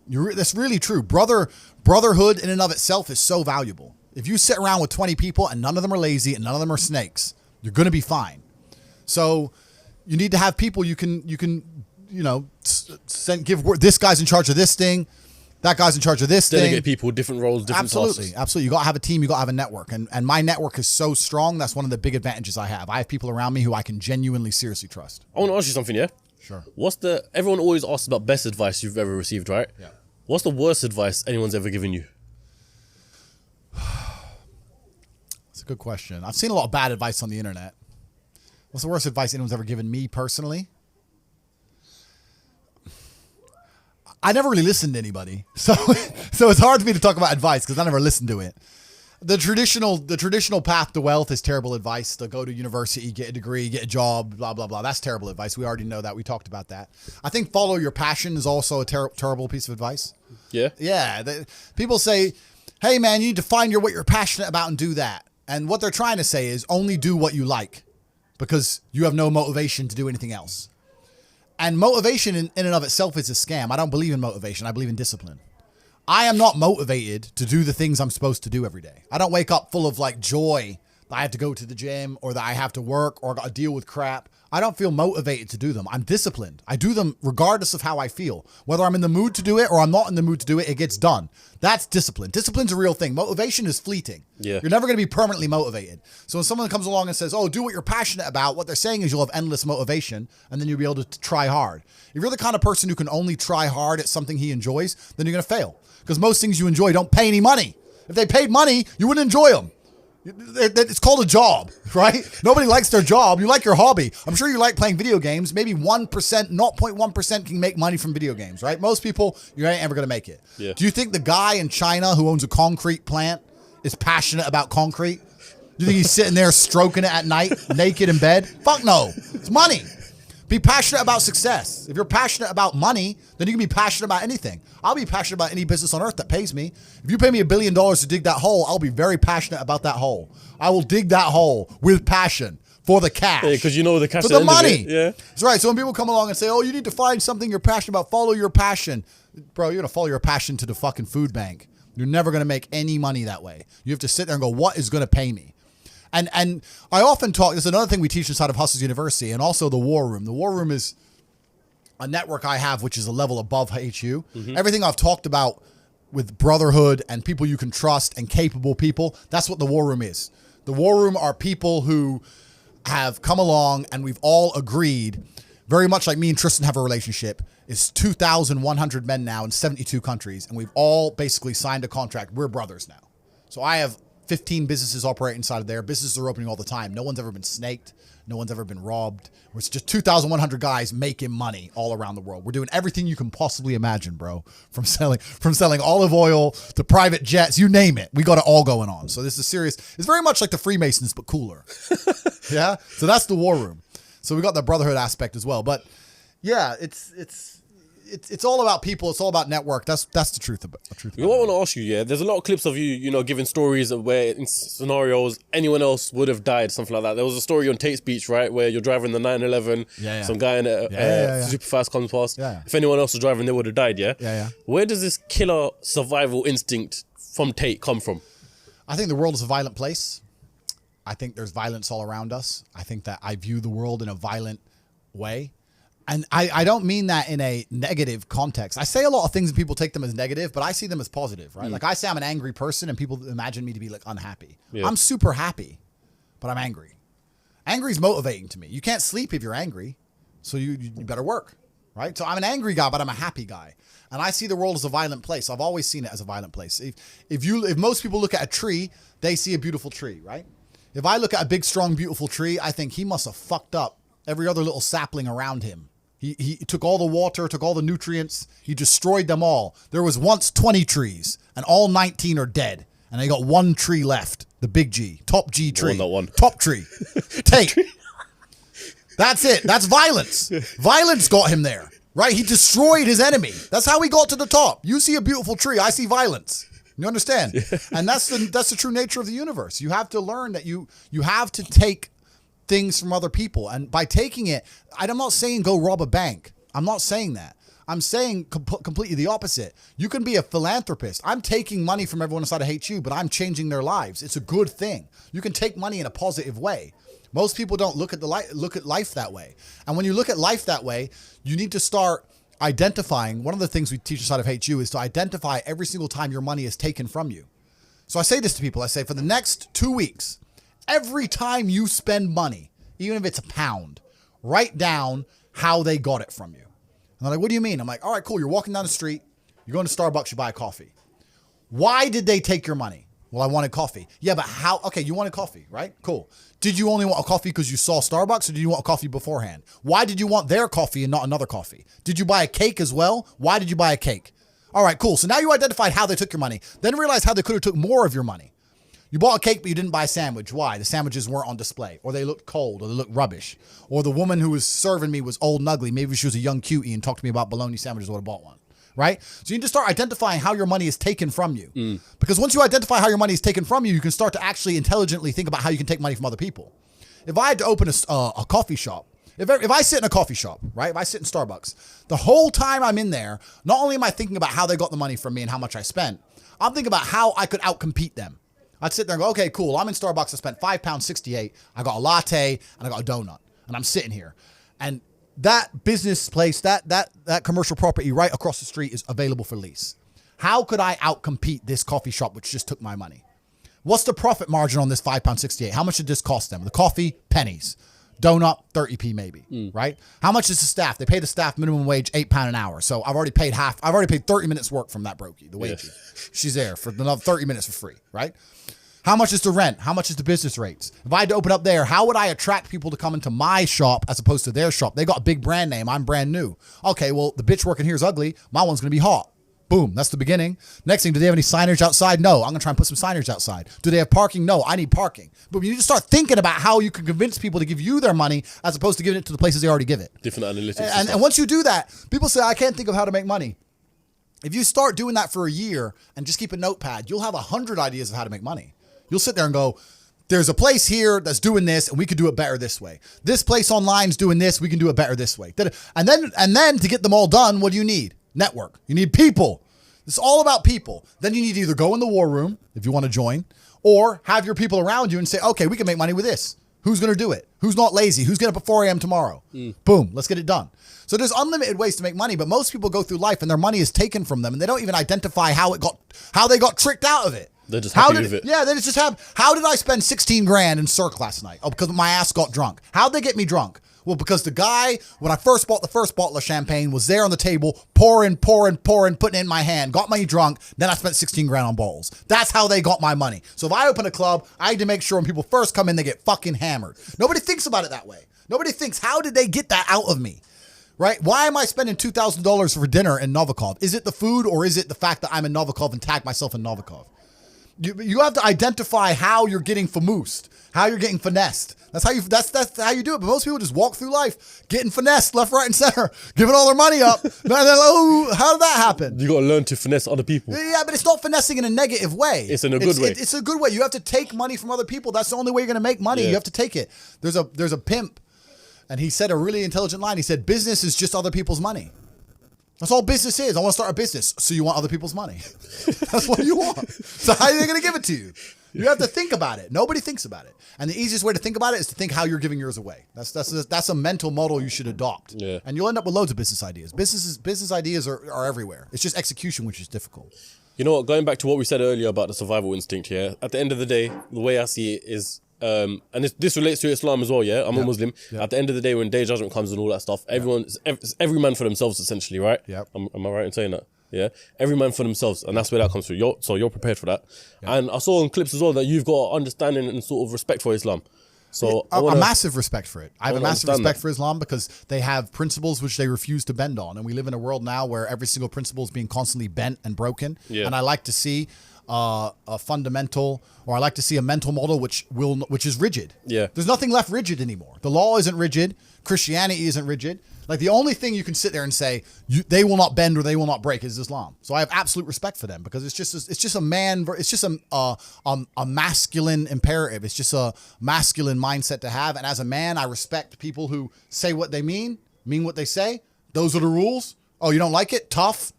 That's really true. Brotherhood in and of itself is so valuable. If you sit around with 20 people and none of them are lazy and none of them are snakes, you're going to be fine. So you need to have people you can give word. This guy's in charge of this thing. That guy's in charge of this thing. Delegate people, different roles, different tasks. Absolutely. You got to have a team. You got to have a network. And my network is so strong. That's one of the big advantages I have. I have people around me who I can genuinely, seriously trust. I want to ask you something, yeah? Sure. Everyone always asks about best advice you've ever received, right? Yeah. What's the worst advice anyone's ever given you? That's a good question. I've seen a lot of bad advice on the internet. What's the worst advice anyone's ever given me personally? I never really listened to anybody. So it's hard for me to talk about advice because I never listened to it. The traditional path to wealth is terrible advice. To go to university, get a degree, get a job, blah, blah, blah. That's terrible advice. We already know that. We talked about that. I think follow your passion is also a terrible piece of advice. Yeah? Yeah. People say, hey, man, you need to find what you're passionate about and do that. And what they're trying to say is only do what you like because you have no motivation to do anything else. And motivation in and of itself is a scam. I don't believe in motivation. I believe in discipline. I am not motivated to do the things I'm supposed to do every day. I don't wake up full of like joy that I have to go to the gym or that I have to work or got to deal with crap. I don't feel motivated to do them. I'm disciplined. I do them regardless of how I feel. Whether I'm in the mood to do it or I'm not in the mood to do it, it gets done. That's discipline. Discipline's a real thing. Motivation is fleeting. Yeah. You're never going to be permanently motivated. So when someone comes along and says, oh, do what you're passionate about, what they're saying is you'll have endless motivation and then you'll be able to try hard. If you're the kind of person who can only try hard at something he enjoys, then you're going to fail. Because most things you enjoy don't pay any money. If they paid money, you wouldn't enjoy them. It's called a job, right? Nobody likes their job. You like your hobby. I'm sure you like playing video games. Maybe 1%, 0.1% can make money from video games, right? Most people, you ain't ever going to make it. Yeah. Do you think the guy in China who owns a concrete plant is passionate about concrete? Do you think he's sitting there stroking it at night, naked in bed? Fuck no. It's money. Be passionate about success. If you're passionate about money, then you can be passionate about anything. I'll be passionate about any business on earth that pays me. If you pay me $1 billion to dig that hole, I'll be very passionate about that hole. I will dig that hole with passion for the cash. Yeah, because you know the cash. For the money. Yeah. That's right. So when people come along and say, oh, you need to find something you're passionate about, follow your passion. Bro, you're going to follow your passion to the fucking food bank. You're never going to make any money that way. You have to sit there and go, what is going to pay me? And I often talk, there's another thing we teach inside of Hustlers University, and also the War Room. The War Room is a network I have, which is a level above HU. Mm-hmm. Everything I've talked about with brotherhood and people you can trust and capable people, that's what the War Room is. The War Room are people who have come along and we've all agreed, very much like me and Tristan have a relationship, is 2,100 men now in 72 countries, and we've all basically signed a contract. We're brothers now. So I have 15 businesses operate inside of there. Businesses are opening all the time. No one's ever been snaked. No one's ever been robbed. It's just 2,100 guys making money all around the world. We're doing everything you can possibly imagine, bro. From selling olive oil to private jets, you name it. We got it all going on. So this is serious. It's very much like the Freemasons, but cooler. Yeah. So that's the War Room. So we got the brotherhood aspect as well. But yeah, it's all about people. It's all about network. That's the truth about it. What I want to ask you, yeah, there's a lot of clips of you, giving stories of where in scenarios anyone else would have died, something like that. There was a story on Tate's Beach, right, where you're driving the 911, some guy in a super fast comes past. Yeah. If anyone else was driving, they would have died, yeah? Yeah. Where does this killer survival instinct from Tate come from? I think the world is a violent place. I think there's violence all around us. I think that I view the world in a violent way. And I don't mean that in a negative context. I say a lot of things and people take them as negative, but I see them as positive, right? Like I say I'm an angry person and people imagine me to be like unhappy. Yeah. I'm super happy, but I'm angry. Angry is motivating to me. You can't sleep if you're angry, so you better work, right? So I'm an angry guy, but I'm a happy guy. And I see the world as a violent place. I've always seen it as a violent place. If most people look at a tree, they see a beautiful tree, right? If I look at a big, strong, beautiful tree, I think he must have fucked up every other little sapling around him. He took all the water, took all the nutrients. He destroyed them all. There was once 20 trees, and all 19 are dead. And they got one tree left, the big G, top G tree. Not one. Top tree. Tate. That's it. That's violence. Violence got him there, right? He destroyed his enemy. That's how he got to the top. You see a beautiful tree, I see violence. You understand? Yeah. And that's the true nature of the universe. You have to learn that you have to take things from other people. And by taking it, I'm not saying go rob a bank. I'm not saying that. I'm saying completely the opposite. You can be a philanthropist. I'm taking money from everyone inside of HU, but I'm changing their lives. It's a good thing. You can take money in a positive way. Most people don't look at life that way. And when you look at life that way, you need to start identifying. One of the things we teach inside of HU is to identify every single time your money is taken from you. So I say this to people. I say for the next 2 weeks, every time you spend money, even if it's £1, write down how they got it from you. And they're like, what do you mean? I'm like, all right, cool. You're walking down the street. You're going to Starbucks. You buy a coffee. Why did they take your money? Well, I wanted coffee. Yeah, but how? Okay, you wanted coffee, right? Cool. Did you only want a coffee because you saw Starbucks, or did you want a coffee beforehand? Why did you want their coffee and not another coffee? Did you buy a cake as well? Why did you buy a cake? All right, cool. So now you identified how they took your money. Then realize how they could have took more of your money. You bought a cake, but you didn't buy a sandwich. Why? The sandwiches weren't on display, or they looked cold, or they looked rubbish. Or the woman who was serving me was old and ugly. Maybe she was a young cutie and talked to me about bologna sandwiches. I would have bought one, right? So you need to start identifying how your money is taken from you. Because once you identify how your money is taken from you, you can start to actually intelligently think about how you can take money from other people. If I had to open a coffee shop, if I sit in a coffee shop, right? If I sit in Starbucks, the whole time I'm in there, not only am I thinking about how they got the money from me and how much I spent, I'm thinking about how I could outcompete them. I'd sit there and go, okay, cool. I'm in Starbucks. I spent £5.68. I got a latte and I got a donut, and I'm sitting here. And that business place, that commercial property right across the street is available for lease. How could I outcompete this coffee shop, which just took my money? What's the profit margin on this £5.68? How much did this cost them? The coffee, pennies. Donut, 30p maybe, right? How much is the staff? They pay the staff minimum wage £8 an hour. So I've already paid 30 minutes work from that brokey, the wages. Yeah. She's there for another 30 minutes for free, right? How much is the rent? How much is the business rates? If I had to open up there, how would I attract people to come into my shop as opposed to their shop? They got a big brand name. I'm brand new. Okay, well, the bitch working here is ugly. My one's going to be hot. Boom. That's the beginning. Next thing, do they have any signage outside? No. I'm going to try and put some signage outside. Do they have parking? No. I need parking. But you need to start thinking about how you can convince people to give you their money as opposed to giving it to the places they already give it. Different analytics. And once you do that, people say, I can't think of how to make money. If you start doing that for a year and just keep a notepad, you'll have 100 ideas of how to make money. You'll sit there and go, there's a place here that's doing this and we could do it better this way. This place online is doing this. We can do it better this way. And then to get them all done, what do you need? Network. You need people. It's all about people. Then you need to either go in the war room if you want to join or have your people around you and say, okay, we can make money with this. Who's going to do it? Who's not lazy? Who's getting up at 4 a.m. tomorrow? Boom. Let's get it done. So there's unlimited ways to make money, but most people go through life and their money is taken from them and they don't even identify how they got tricked out of it. They're just happy with it. Yeah, they just have, how did I spend 16 grand in Cirque last night? Oh, because my ass got drunk. How'd they get me drunk? Well, because the guy, when I first bought the first bottle of champagne, was there on the table, pouring, putting it in my hand, got me drunk, then I spent 16 grand on bottles. That's how they got my money. So if I open a club, I need to make sure when people first come in, they get fucking hammered. Nobody thinks about it that way. Nobody thinks, how did they get that out of me? Right? Why am I spending $2,000 for dinner in Novikov? Is it the food or is it the fact that I'm in Novikov and tag myself in Novikov? You have to identify how you're getting famoosed, how you're getting finessed. That's how you do it. But most people just walk through life getting finessed left, right, and center, giving all their money up. And they're like, oh, how did that happen? You got to learn to finesse other people. Yeah, but it's not finessing in a negative way. It's in a good way. It's a good way. You have to take money from other people. That's the only way you're going to make money. Yeah. You have to take it. There's a pimp, and he said a really intelligent line. He said, business is just other people's money. That's all business is. I want to start a business. So you want other people's money. That's what you want. So how are they going to give it to you? You have to think about it. Nobody thinks about it. And the easiest way to think about it is to think how you're giving yours away. That's a mental model you should adopt. Yeah. And you'll end up with loads of business ideas. Business ideas are everywhere. It's just execution, which is difficult. You know what? Going back to what we said earlier about the survival instinct here, at the end of the day, the way I see it is, and this relates to Islam as well, yeah? I'm a Muslim. Yep. At the end of the day, when day of judgment comes and all that stuff, it's every man for themselves, essentially, right? Yep. Am I right in saying that? Yeah, every man for themselves, and that's where that comes through. So you're prepared for that. Yeah. And I saw in clips as well that you've got understanding and sort of respect for Islam. So a massive respect for it. I have a massive respect for Islam because they have principles which they refuse to bend on, and we live in a world now where every single principle is being constantly bent and broken. Yeah. And I like to see a fundamental, or I like to see a mental model which is rigid. Yeah, there's nothing left rigid anymore. The law isn't rigid. Christianity isn't rigid. Like the only thing you can sit there and say they will not bend or they will not break is Islam. So I have absolute respect for them because it's just a masculine imperative. It's just a masculine mindset to have. And as a man, I respect people who say what they mean what they say. Those are the rules. Oh, you don't like it? Tough.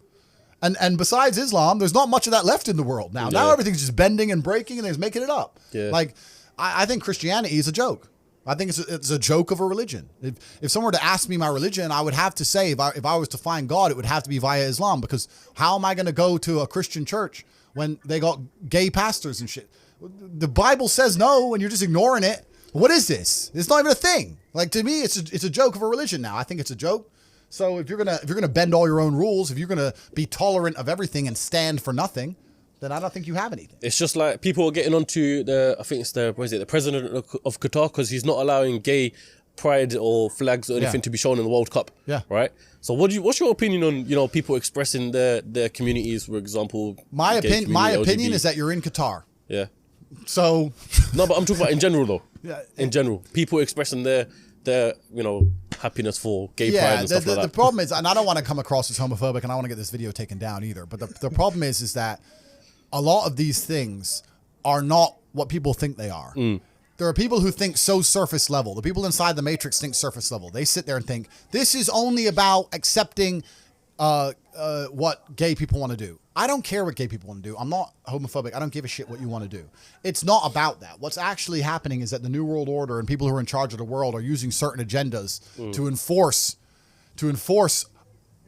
And besides Islam, there's not much of that left in the world now. Yeah. Now everything's just bending and breaking and they're just making it up. Yeah. Like I think Christianity is a joke. I think it's a joke of a religion. If someone were to ask me my religion, I would have to say if I was to find God, it would have to be via Islam, because how am I going to go to a Christian church when they got gay pastors and shit? The Bible says no, and you're just ignoring it. What is this? It's not even a thing. Like, to me, it's a joke of a religion now. I think it's a joke. So if you're gonna bend all your own rules, if you're gonna be tolerant of everything and stand for nothing, then I don't think you have anything. It's just like people are getting onto the president of Qatar, because he's not allowing gay pride or flags or anything to be shown in the World Cup. Yeah. Right? So what's your opinion on, people expressing their communities, for example? My opinion is that you're in Qatar. Yeah. So no, but I'm talking about in general though. Yeah. In general. People expressing their happiness for gay pride and stuff like that. The problem is, and I don't want to come across as homophobic, and I don't want to get this video taken down either, but the problem is that a lot of these things are not what people think they are. There are people who think so surface level. The people inside the matrix think surface level. They sit there and think, this is only about accepting what gay people want to do. I don't care what gay people want to do. I'm not homophobic. I don't give a shit what you want to do. It's not about that. What's actually happening is that the New World Order and people who are in charge of the world are using certain agendas to enforce.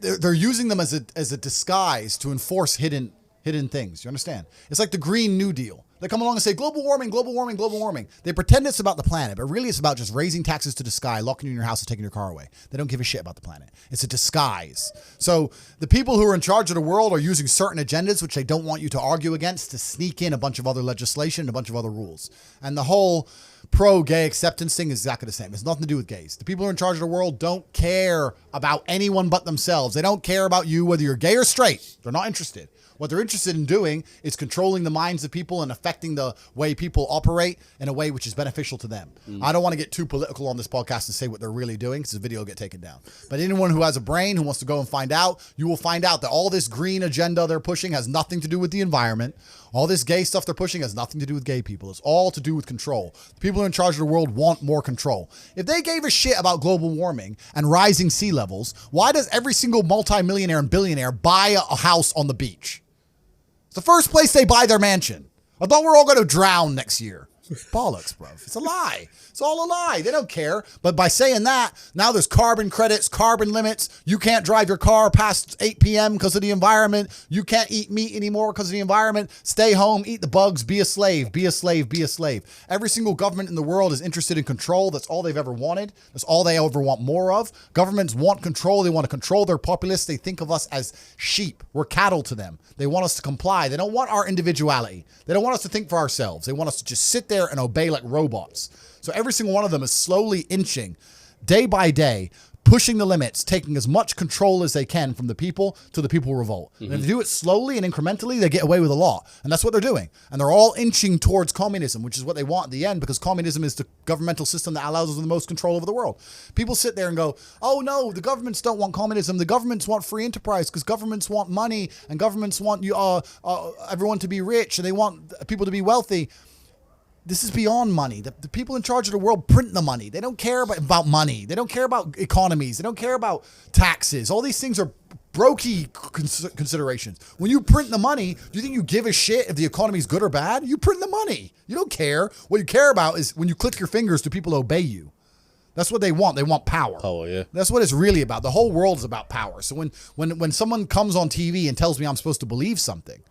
They're using them as a disguise to enforce hidden things. You understand? It's like the Green New Deal. They come along and say, global warming, global warming, global warming. They pretend it's about the planet, but really it's about just raising taxes to the sky, locking you in your house and taking your car away. They don't give a shit about the planet. It's a disguise. So the people who are in charge of the world are using certain agendas, which they don't want you to argue against, to sneak in a bunch of other legislation and a bunch of other rules. And the whole pro-gay acceptance thing is exactly the same. It's nothing to do with gays. The people who are in charge of the world don't care about anyone but themselves. They don't care about you, whether you're gay or straight. They're not interested. What they're interested in doing is controlling the minds of people and affecting the way people operate in a way which is beneficial to them. I don't want to get too political on this podcast and say what they're really doing because the video will get taken down. But anyone who has a brain, who wants to go and find out, you will find out that all this green agenda they're pushing has nothing to do with the environment. All this gay stuff they're pushing has nothing to do with gay people. It's all to do with control. The people who are in charge of the world want more control. If they gave a shit about global warming and rising sea levels, why does every single multimillionaire and billionaire buy a house on the beach? It's the first place they buy their mansion. I thought we're all going to drown next year. Bollocks, bro. It's a lie. It's all a lie. They don't care. But by saying that, now there's carbon credits, carbon limits. You can't drive your car past 8 p.m. because of the environment. You can't eat meat anymore because of the environment. Stay home, eat the bugs, be a slave, be a slave, be a slave. Every single government in the world is interested in control. That's all they've ever wanted. That's all they ever want more of. Governments want control. They want to control their populace. They think of us as sheep. We're cattle to them. They want us to comply. They don't want our individuality. They don't want us to think for ourselves. They want us to just sit there and obey like robots. So every single one of them is slowly inching, day by day, pushing the limits, taking as much control as they can from the people to the people who revolt. And if they do it slowly and incrementally, they get away with a lot. And that's what they're doing. And they're all inching towards communism, which is what they want at the end, because communism is the governmental system that allows us the most control over the world. People sit there and go, oh no, the governments don't want communism. The governments want free enterprise because governments want money and governments want you, everyone to be rich and they want people to be wealthy. This is beyond money. The people in charge of the world print the money. They don't care about money. They don't care about economies. They don't care about taxes. All these things are brokey considerations. When you print the money, do you think you give a shit if the economy is good or bad? You print the money. You don't care. What you care about is when you click your fingers, do people obey you? That's what they want. They want power. Power, yeah. That's what it's really about. The whole world is about power. So when someone comes on TV and tells me I'm supposed to believe something,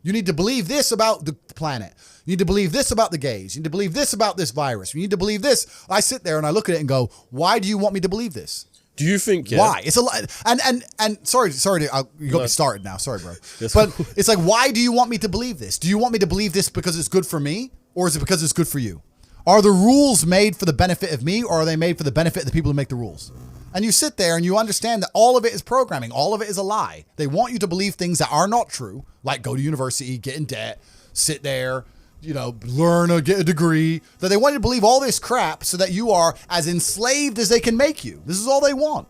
you need to believe this about the planet. You need to believe this about the gays. You need to believe this about this virus. You need to believe this. I sit there and I look at it and go, why do you want me to believe this? Do you think, yeah? Why? It's a lot. And sorry, you got me started now. Sorry, bro. But it's like, why do you want me to believe this? Do you want me to believe this because it's good for me? Or is it because it's good for you? Are the rules made for the benefit of me, or are they made for the benefit of the people who make the rules? And you sit there and you understand that all of it is programming. All of it is a lie. They want you to believe things that are not true, like go to university, get in debt, sit there, learn or get a degree. That they want you to believe all this crap so that you are as enslaved as they can make you. This is all they want.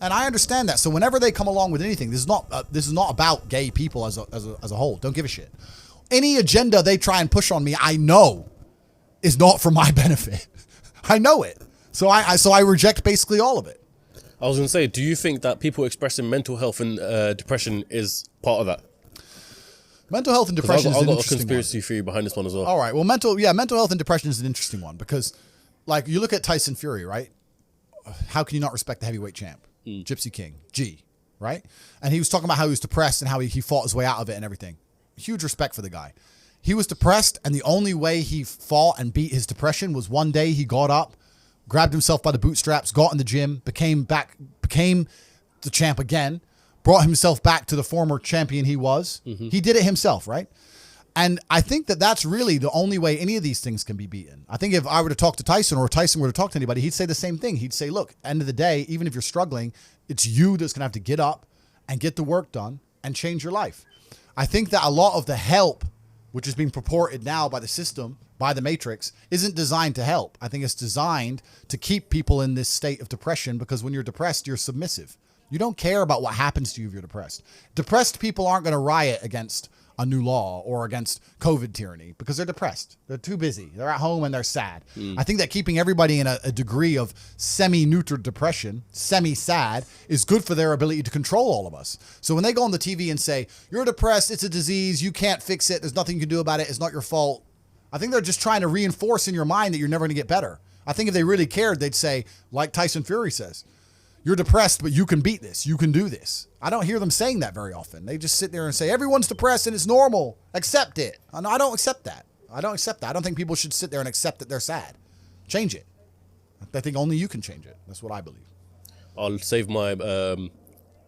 And I understand that. So whenever they come along with anything, this is not about gay people as a whole. Don't give a shit. Any agenda they try and push on me, I know is not for my benefit. I know it. So I reject basically all of it. I was going to say, do you think that people expressing mental health and depression is part of that? Mental health and depression is an interesting one. I've got a conspiracy theory behind this one as well. All right. Well, mental health and depression is an interesting one because, like, you look at Tyson Fury, right? How can you not respect the heavyweight champ? Gypsy King, G, right? And he was talking about how he was depressed and how he fought his way out of it and everything. Huge respect for the guy. He was depressed, and the only way he fought and beat his depression was one day he got up, grabbed himself by the bootstraps, got in the gym, became the champ again, brought himself back to the former champion he was. Mm-hmm. He did it himself, right? And I think that that's really the only way any of these things can be beaten. I think if I were to talk to Tyson or Tyson were to talk to anybody, he'd say the same thing. He'd say, look, end of the day, even if you're struggling, it's you that's going to have to get up and get the work done and change your life. I think that a lot of the help, which is being purported now by the system, by the Matrix, isn't designed to help. I think it's designed to keep people in this state of depression because when you're depressed, you're submissive. You don't care about what happens to you if you're depressed. Depressed people aren't going to riot against a new law or against COVID tyranny because they're depressed. They're too busy. They're at home and they're sad. I think that keeping everybody in a degree of semi-neutral depression, semi-sad, is good for their ability to control all of us. So when they go on the TV and say, you're depressed, it's a disease, you can't fix it, there's nothing you can do about it, it's not your fault, I think they're just trying to reinforce in your mind that you're never going to get better. I think if they really cared, they'd say, like Tyson Fury says, you're depressed, but you can beat this. You can do this. I don't hear them saying that very often. They just sit there and say, everyone's depressed and it's normal. Accept it. I don't accept that. I don't accept that. I don't think people should sit there and accept that they're sad. Change it. I think only you can change it. That's what I believe. I'll save my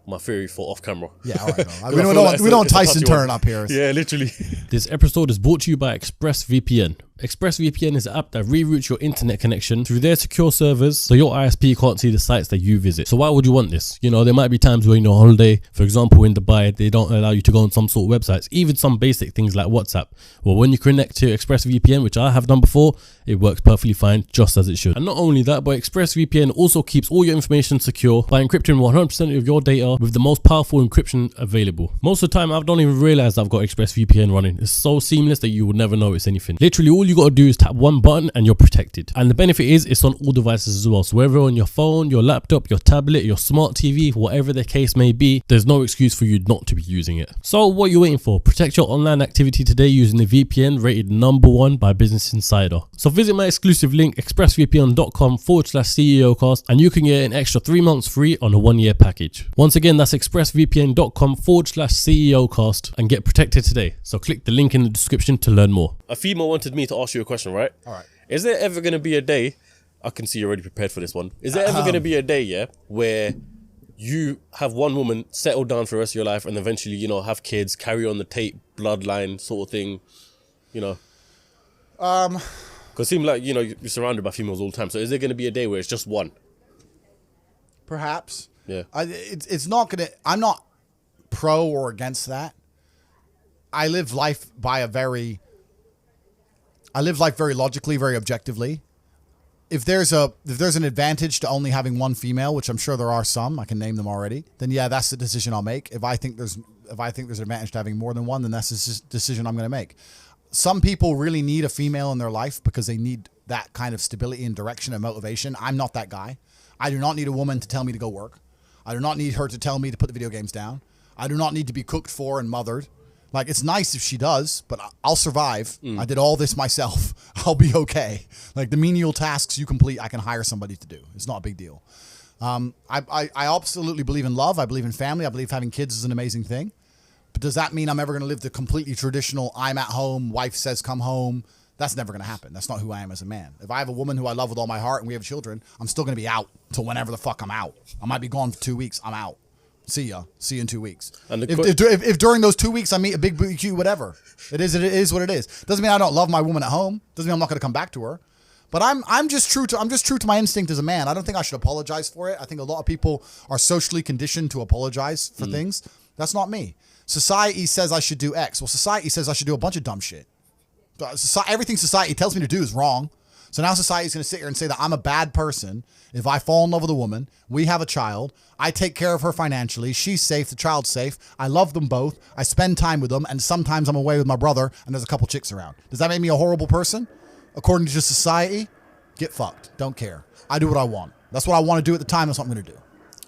my theory for off camera. Yeah, all right. No. We don't Tyson turn up here. Yeah, literally. This episode is brought to you by ExpressVPN. ExpressVPN is an app that reroutes your internet connection through their secure servers so your ISP can't see the sites that you visit. So why would you want this? You know, there might be times where you're on holiday, for example, in Dubai, they don't allow you to go on some sort of websites, even some basic things like WhatsApp. Well, when you connect to ExpressVPN, which I have done before, it works perfectly fine, just as it should. And not only that, but ExpressVPN also keeps all your information secure by encrypting 100% of your data with the most powerful encryption available. Most of the time, I don't even realize I've got ExpressVPN running. It's so seamless that you will never notice anything. Literally, all you got to do is tap one button and you're protected. And the benefit is it's on all devices as well. So whether on your phone, your laptop, your tablet, your smart TV, whatever the case may be, there's no excuse for you not to be using it. So what are you waiting for? Protect your online activity today using the VPN rated #1 by Business Insider. So visit my exclusive link, expressvpn.com/CEOCast, and you can get an extra 3 months free on a 1-year package. Once again, that's expressvpn.com/CEOCast and get protected today. So click the link in the description to learn more. A female wanted me to ask you a question, right? All right. Is there ever going to be a day, I can see you're already prepared for this one. Is there ever going to be a day, yeah, where you have one woman settle down for the rest of your life and eventually, you know, have kids, carry on the Tate bloodline sort of thing, you know? Because it seems like, you know, you're surrounded by females all the time. So is there going to be a day where it's just one? Perhaps. Yeah. It's not going to, I'm not pro or against that. I live life very logically, very objectively. If there's an advantage to only having one female, which I'm sure there are some, I can name them already, then yeah, that's the decision I'll make. If I think there's an advantage to having more than one, then that's the decision I'm going to make. Some people really need a female in their life because they need that kind of stability and direction and motivation. I'm not that guy. I do not need a woman to tell me to go work. I do not need her to tell me to put the video games down. I do not need to be cooked for and mothered. Like, it's nice if she does, but I'll survive. I did all this myself. I'll be okay. Like, the menial tasks you complete, I can hire somebody to do. It's not a big deal. I absolutely believe in love. I believe in family. I believe having kids is an amazing thing. But does that mean I'm ever going to live the completely traditional, I'm at home, wife says come home? That's never going to happen. That's not who I am as a man. If I have a woman who I love with all my heart and we have children, I'm still going to be out till whenever the fuck I'm out. I might be gone for 2 weeks. I'm out. See ya. See you in 2 weeks. And if during those 2 weeks I meet a big booty, whatever, it is what it is. Doesn't mean I don't love my woman at home. Doesn't mean I'm not going to come back to her. But I'm just true to my instinct as a man. I don't think I should apologize for it. I think a lot of people are socially conditioned to apologize for things. That's not me. Society says I should do X. Well, society says I should do a bunch of dumb shit. Everything society tells me to do is wrong. So now society is going to sit here and say that I'm a bad person if I fall in love with a woman, we have a child, I take care of her financially, she's safe, the child's safe, I love them both, I spend time with them, and sometimes I'm away with my brother and there's a couple chicks around. Does that make me a horrible person? According to society, get fucked. Don't care. I do what I want. That's what I want to do at the time. That's what I'm going to do.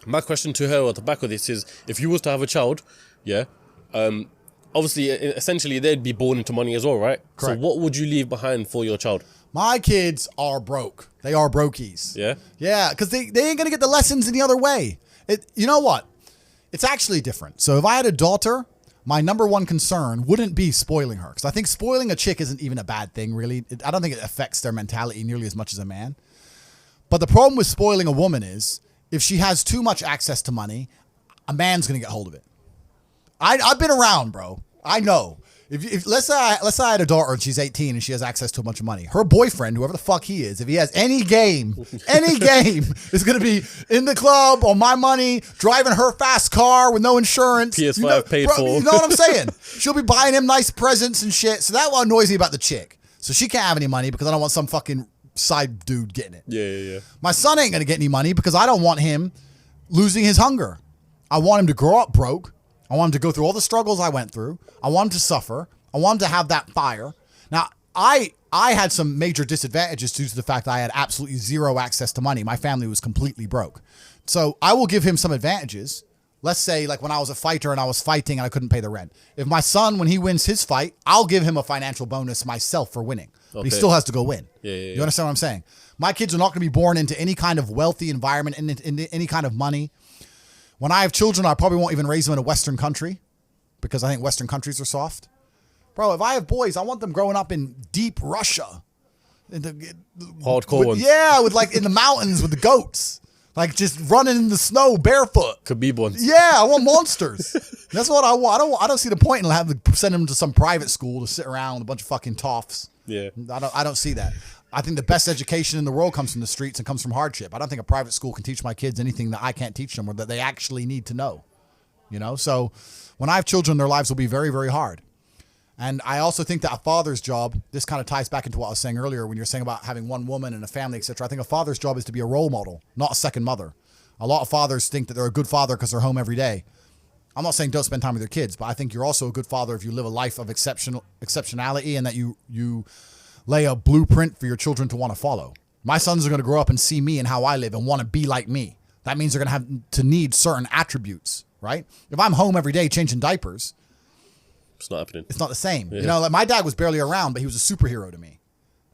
My question to her at the back of this is, if you was to have a child, yeah, obviously, essentially, they'd be born into money as well, right? Correct. So what would you leave behind for your child? My kids are broke. They are brokies. Yeah? Yeah, because they ain't going to get the lessons any other way. You know what? It's actually different. So if I had a daughter, my number one concern wouldn't be spoiling her. Because I think spoiling a chick isn't even a bad thing, really. I don't think it affects their mentality nearly as much as a man. But the problem with spoiling a woman is, if she has too much access to money, a man's going to get hold of it. I've been around, bro. I know. If let's say I had a daughter and she's 18 and she has access to a bunch of money, her boyfriend, whoever the fuck he is, if he has any game, is going to be in the club on my money, driving her fast car with no insurance. PS5 paid for. You know what I'm saying? She'll be buying him nice presents and shit. So that what annoys me about the chick. So she can't have any money because I don't want some fucking side dude getting it. Yeah. My son ain't going to get any money because I don't want him losing his hunger. I want him to grow up broke. I want him to go through all the struggles I went through. I want him to suffer. I want him to have that fire. Now, I had some major disadvantages due to the fact that I had absolutely zero access to money. My family was completely broke. So I will give him some advantages. Let's say like when I was a fighter and I was fighting and I couldn't pay the rent. If my son, when he wins his fight, I'll give him a financial bonus myself for winning. But he still has to go win. Yeah. You understand what I'm saying? My kids are not going to be born into any kind of wealthy environment, in any kind of money. When I have children, I probably won't even raise them in a Western country because I think Western countries are soft. Bro, if I have boys, I want them growing up in deep Russia. Hardcore ones. Yeah, with like in the mountains with the goats. Like just running in the snow barefoot. Khabib ones. Yeah, I want monsters. That's what I want. I don't see the point in having to send them to some private school to sit around with a bunch of fucking toffs. Yeah. I don't see that. I think the best education in the world comes from the streets and comes from hardship. I don't think a private school can teach my kids anything that I can't teach them or that they actually need to know. You know, so when I have children, their lives will be very, very hard. And I also think that a father's job, this kind of ties back into what I was saying earlier when you're saying about having one woman and a family, etc. I think a father's job is to be a role model, not a second mother. A lot of fathers think that they're a good father because they're home every day. I'm not saying don't spend time with your kids, but I think you're also a good father if you live a life of exceptionality and that you lay a blueprint for your children to want to follow. My sons are going to grow up and see me and how I live and want to be like me. That means they're going to have to need certain attributes, right? If I'm home every day changing diapers, it's not happening. it's not the same. Yeah. You know, like my dad was barely around, but he was a superhero to me.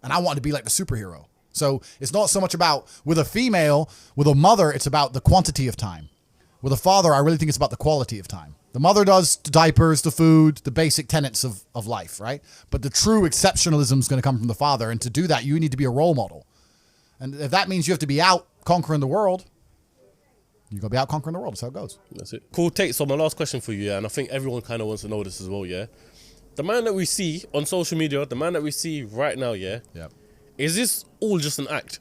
And I wanted to be like the superhero. So it's not so much about with a female, with a mother, it's about the quantity of time. With a father, I really think it's about the quality of time. The mother does the diapers, the food, the basic tenets of life, right? But the true exceptionalism is going to come from the father. And to do that, you need to be a role model. And if that means you have to be out conquering the world, you're going to be out conquering the world. That's how it goes. That's it. Cool, Tate. So my last question for you, yeah, and I think everyone kind of wants to know this as well, yeah? The man that we see on social media, the man that we see right now, yeah? Yeah. Is this all just an act?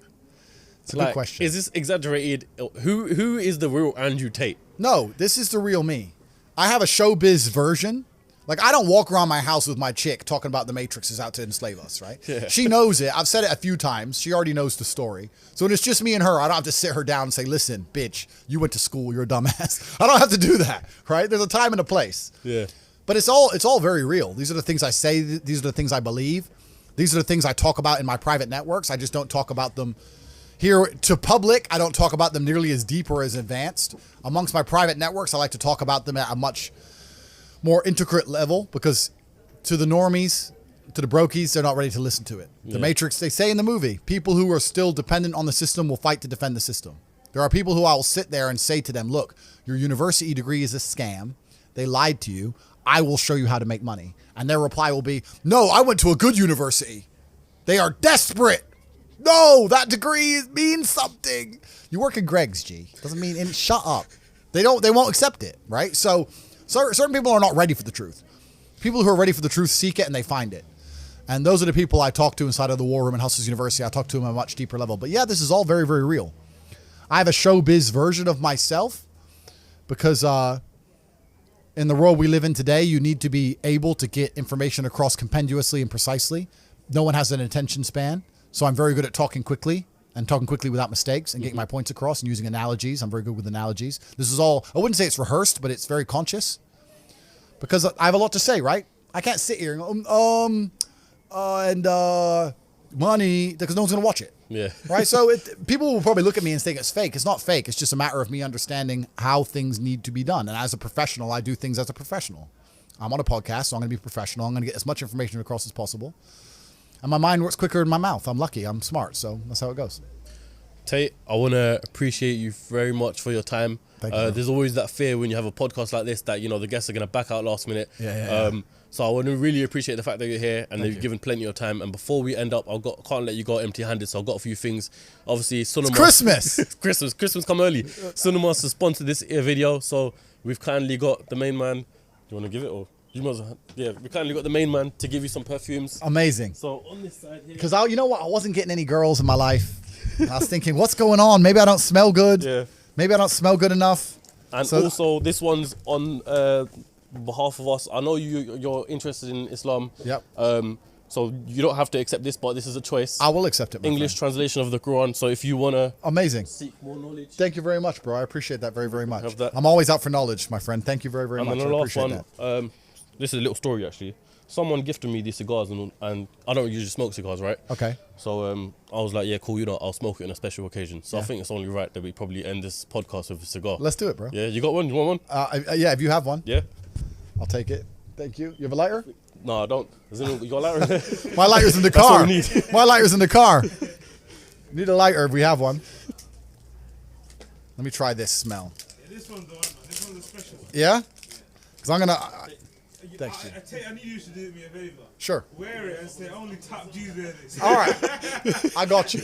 It's a good question. Is this exaggerated? Who is the real Andrew Tate? No, this is the real me. I have a showbiz version. Like, I don't walk around my house with my chick talking about the Matrix is out to enslave us, right? Yeah. She knows it. I've said it a few times. She already knows the story. So when it's just me and her, I don't have to sit her down and say, listen, bitch, you went to school. You're a dumbass. I don't have to do that, right? There's a time and a place. Yeah. But it's all very real. These are the things I say. These are the things I believe. These are the things I talk about in my private networks. I just don't talk about them here to public. I don't talk about them nearly as deep or as advanced. Amongst my private networks, I like to talk about them at a much more intricate level because to the normies, to the brokies, they're not ready to listen to it. The Matrix, they say in the movie, people who are still dependent on the system will fight to defend the system. There are people who I will sit there and say to them, look, your university degree is a scam. They lied to you. I will show you how to make money. And their reply will be, no, I went to a good university. They are desperate. No, that degree means something. You work in Greg's, G. Doesn't mean, shut up. They won't accept it, right? So certain people are not ready for the truth. People who are ready for the truth seek it and they find it. And those are the people I talk to inside of the War Room and Hustlers University. I talk to them at a much deeper level. But yeah, this is all very, very real. I have a showbiz version of myself because in the world we live in today, you need to be able to get information across compendiously and precisely. No one has an attention span. So I'm very good at talking quickly and talking quickly without mistakes and getting my points across and using analogies. I'm very good with analogies. This is all, I wouldn't say it's rehearsed, but it's very conscious because I have a lot to say, right? I can't sit here and go, money, because no one's going to watch it. Yeah. Right? So people will probably look at me and think it's fake. It's not fake. It's just a matter of me understanding how things need to be done. And as a professional, I do things as a professional. I'm on a podcast, so I'm going to be professional. I'm going to get as much information across as possible. And my mind works quicker than my mouth. I'm lucky. I'm smart. So that's how it goes. Tate, I want to appreciate you very much for your time. Thank you. There's always that fear when you have a podcast like this that, you know, the guests are going to back out last minute. Yeah. So I want to really appreciate the fact that you're here and that you've given plenty of time. And before we end up, can't let you go empty-handed. So I've got a few things. Obviously, Sunoma. It's Christmas. Christmas come early. Sunoma has sponsored this video. So we've kindly got the main man. Do you want to give it or? You must, yeah, we kindly got the main man to give you some perfumes. Amazing. So on this side here. Because you know what? I wasn't getting any girls in my life. I was thinking, what's going on? Maybe I don't smell good. Yeah. Maybe I don't smell good enough. And also, this one's on behalf of us. I know you're interested in Islam. Yep. So you don't have to accept this, but this is a choice. I will accept it, my English friend. translation of the Quran. So if you want to Amazing. seek more knowledge. Thank you very much, bro. I appreciate that very, very much. Have that. I'm always out for knowledge, my friend. Thank you very, very And much. then I the last appreciate one, that. this is a little story actually. Someone gifted me these cigars and I don't usually smoke cigars, right? Okay. So I was like, yeah, cool, you know, I'll smoke it on a special occasion. So I think it's only right that we probably end this podcast with a cigar. Let's do it, bro. Yeah, you got one? You want one? Yeah, if you have one, Yeah? I'll take it. Thank you. You have a lighter? No, I don't. You got a lighter in there? My lighter's in the That's all car. we need. My lighter's in the car. Need a lighter if we have one. Let me try this smell. Yeah, this one's the one, man. This one's a special one. Yeah? Because I'm going to... Thanks, G. I need you to do me a favor. Sure. Wear it and say only top G's wear this. All right. I got you.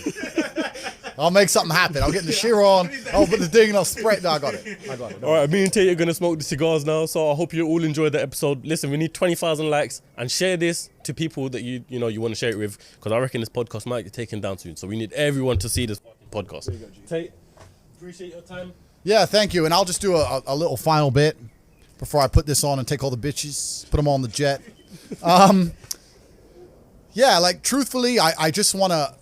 I'll make something happen. I'll get the shear on. I'll put the thing and I'll spray it. No, I got it. All right, me and Tate are gonna smoke the cigars now. So I hope you all enjoyed the episode. Listen, we need 20,000 likes and share this to people that you want to share it with, because I reckon this podcast might get taken down soon. So we need everyone to see this podcast. Tate, appreciate your time. Yeah, thank you. And I'll just do a little final bit before I put this on and take all the bitches, put them on the jet. Yeah, like truthfully, I just want to,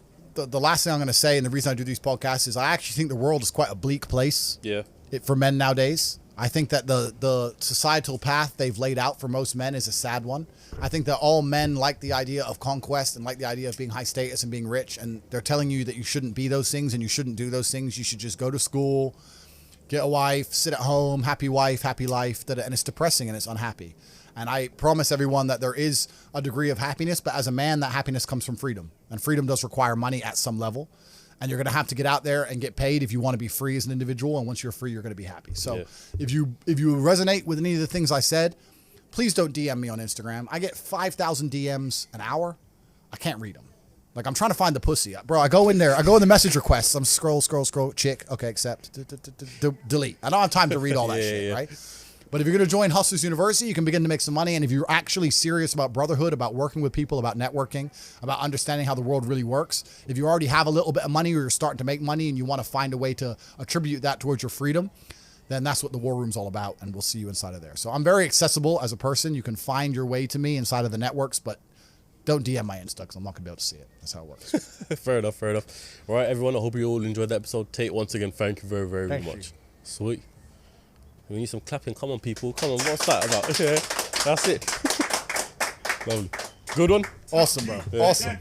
the last thing I'm going to say, and the reason I do these podcasts is I actually think the world is quite a bleak place for men nowadays. I think that the societal path they've laid out for most men is a sad one. I think that all men like the idea of conquest and like the idea of being high status and being rich, and they're telling you that you shouldn't be those things and you shouldn't do those things. You should just go to school, get a wife, sit at home, happy wife, happy life, and it's depressing and it's unhappy. And I promise everyone that there is a degree of happiness, but as a man, that happiness comes from freedom. And freedom does require money at some level. And you're going to have to get out there and get paid if you want to be free as an individual. And once you're free, you're going to be happy. So if you resonate with any of the things I said, please don't DM me on Instagram. I get 5,000 DMs an hour. I can't read them. Like, I'm trying to find the pussy. Bro, I go in there. I go in the message requests. I'm scroll, chick. Okay, accept. Delete. I don't have time to read all that shit, right? But if you're going to join Hustlers University, you can begin to make some money. And if you're actually serious about brotherhood, about working with people, about networking, about understanding how the world really works, if you already have a little bit of money or you're starting to make money and you want to find a way to attribute that towards your freedom, then that's what the War Room's all about. And we'll see you inside of there. So I'm very accessible as a person. You can find your way to me inside of the networks, but don't DM my Insta because I'm not going to be able to see it. That's how it works. Fair enough. All right, everyone. I hope you all enjoyed the episode. Tate, once again, thank you very, very Thank much. you. Sweet. We need some clapping. Come on, people. Come on. What's that about? Yeah, that's it. Lovely. Good one. Awesome, bro. Awesome.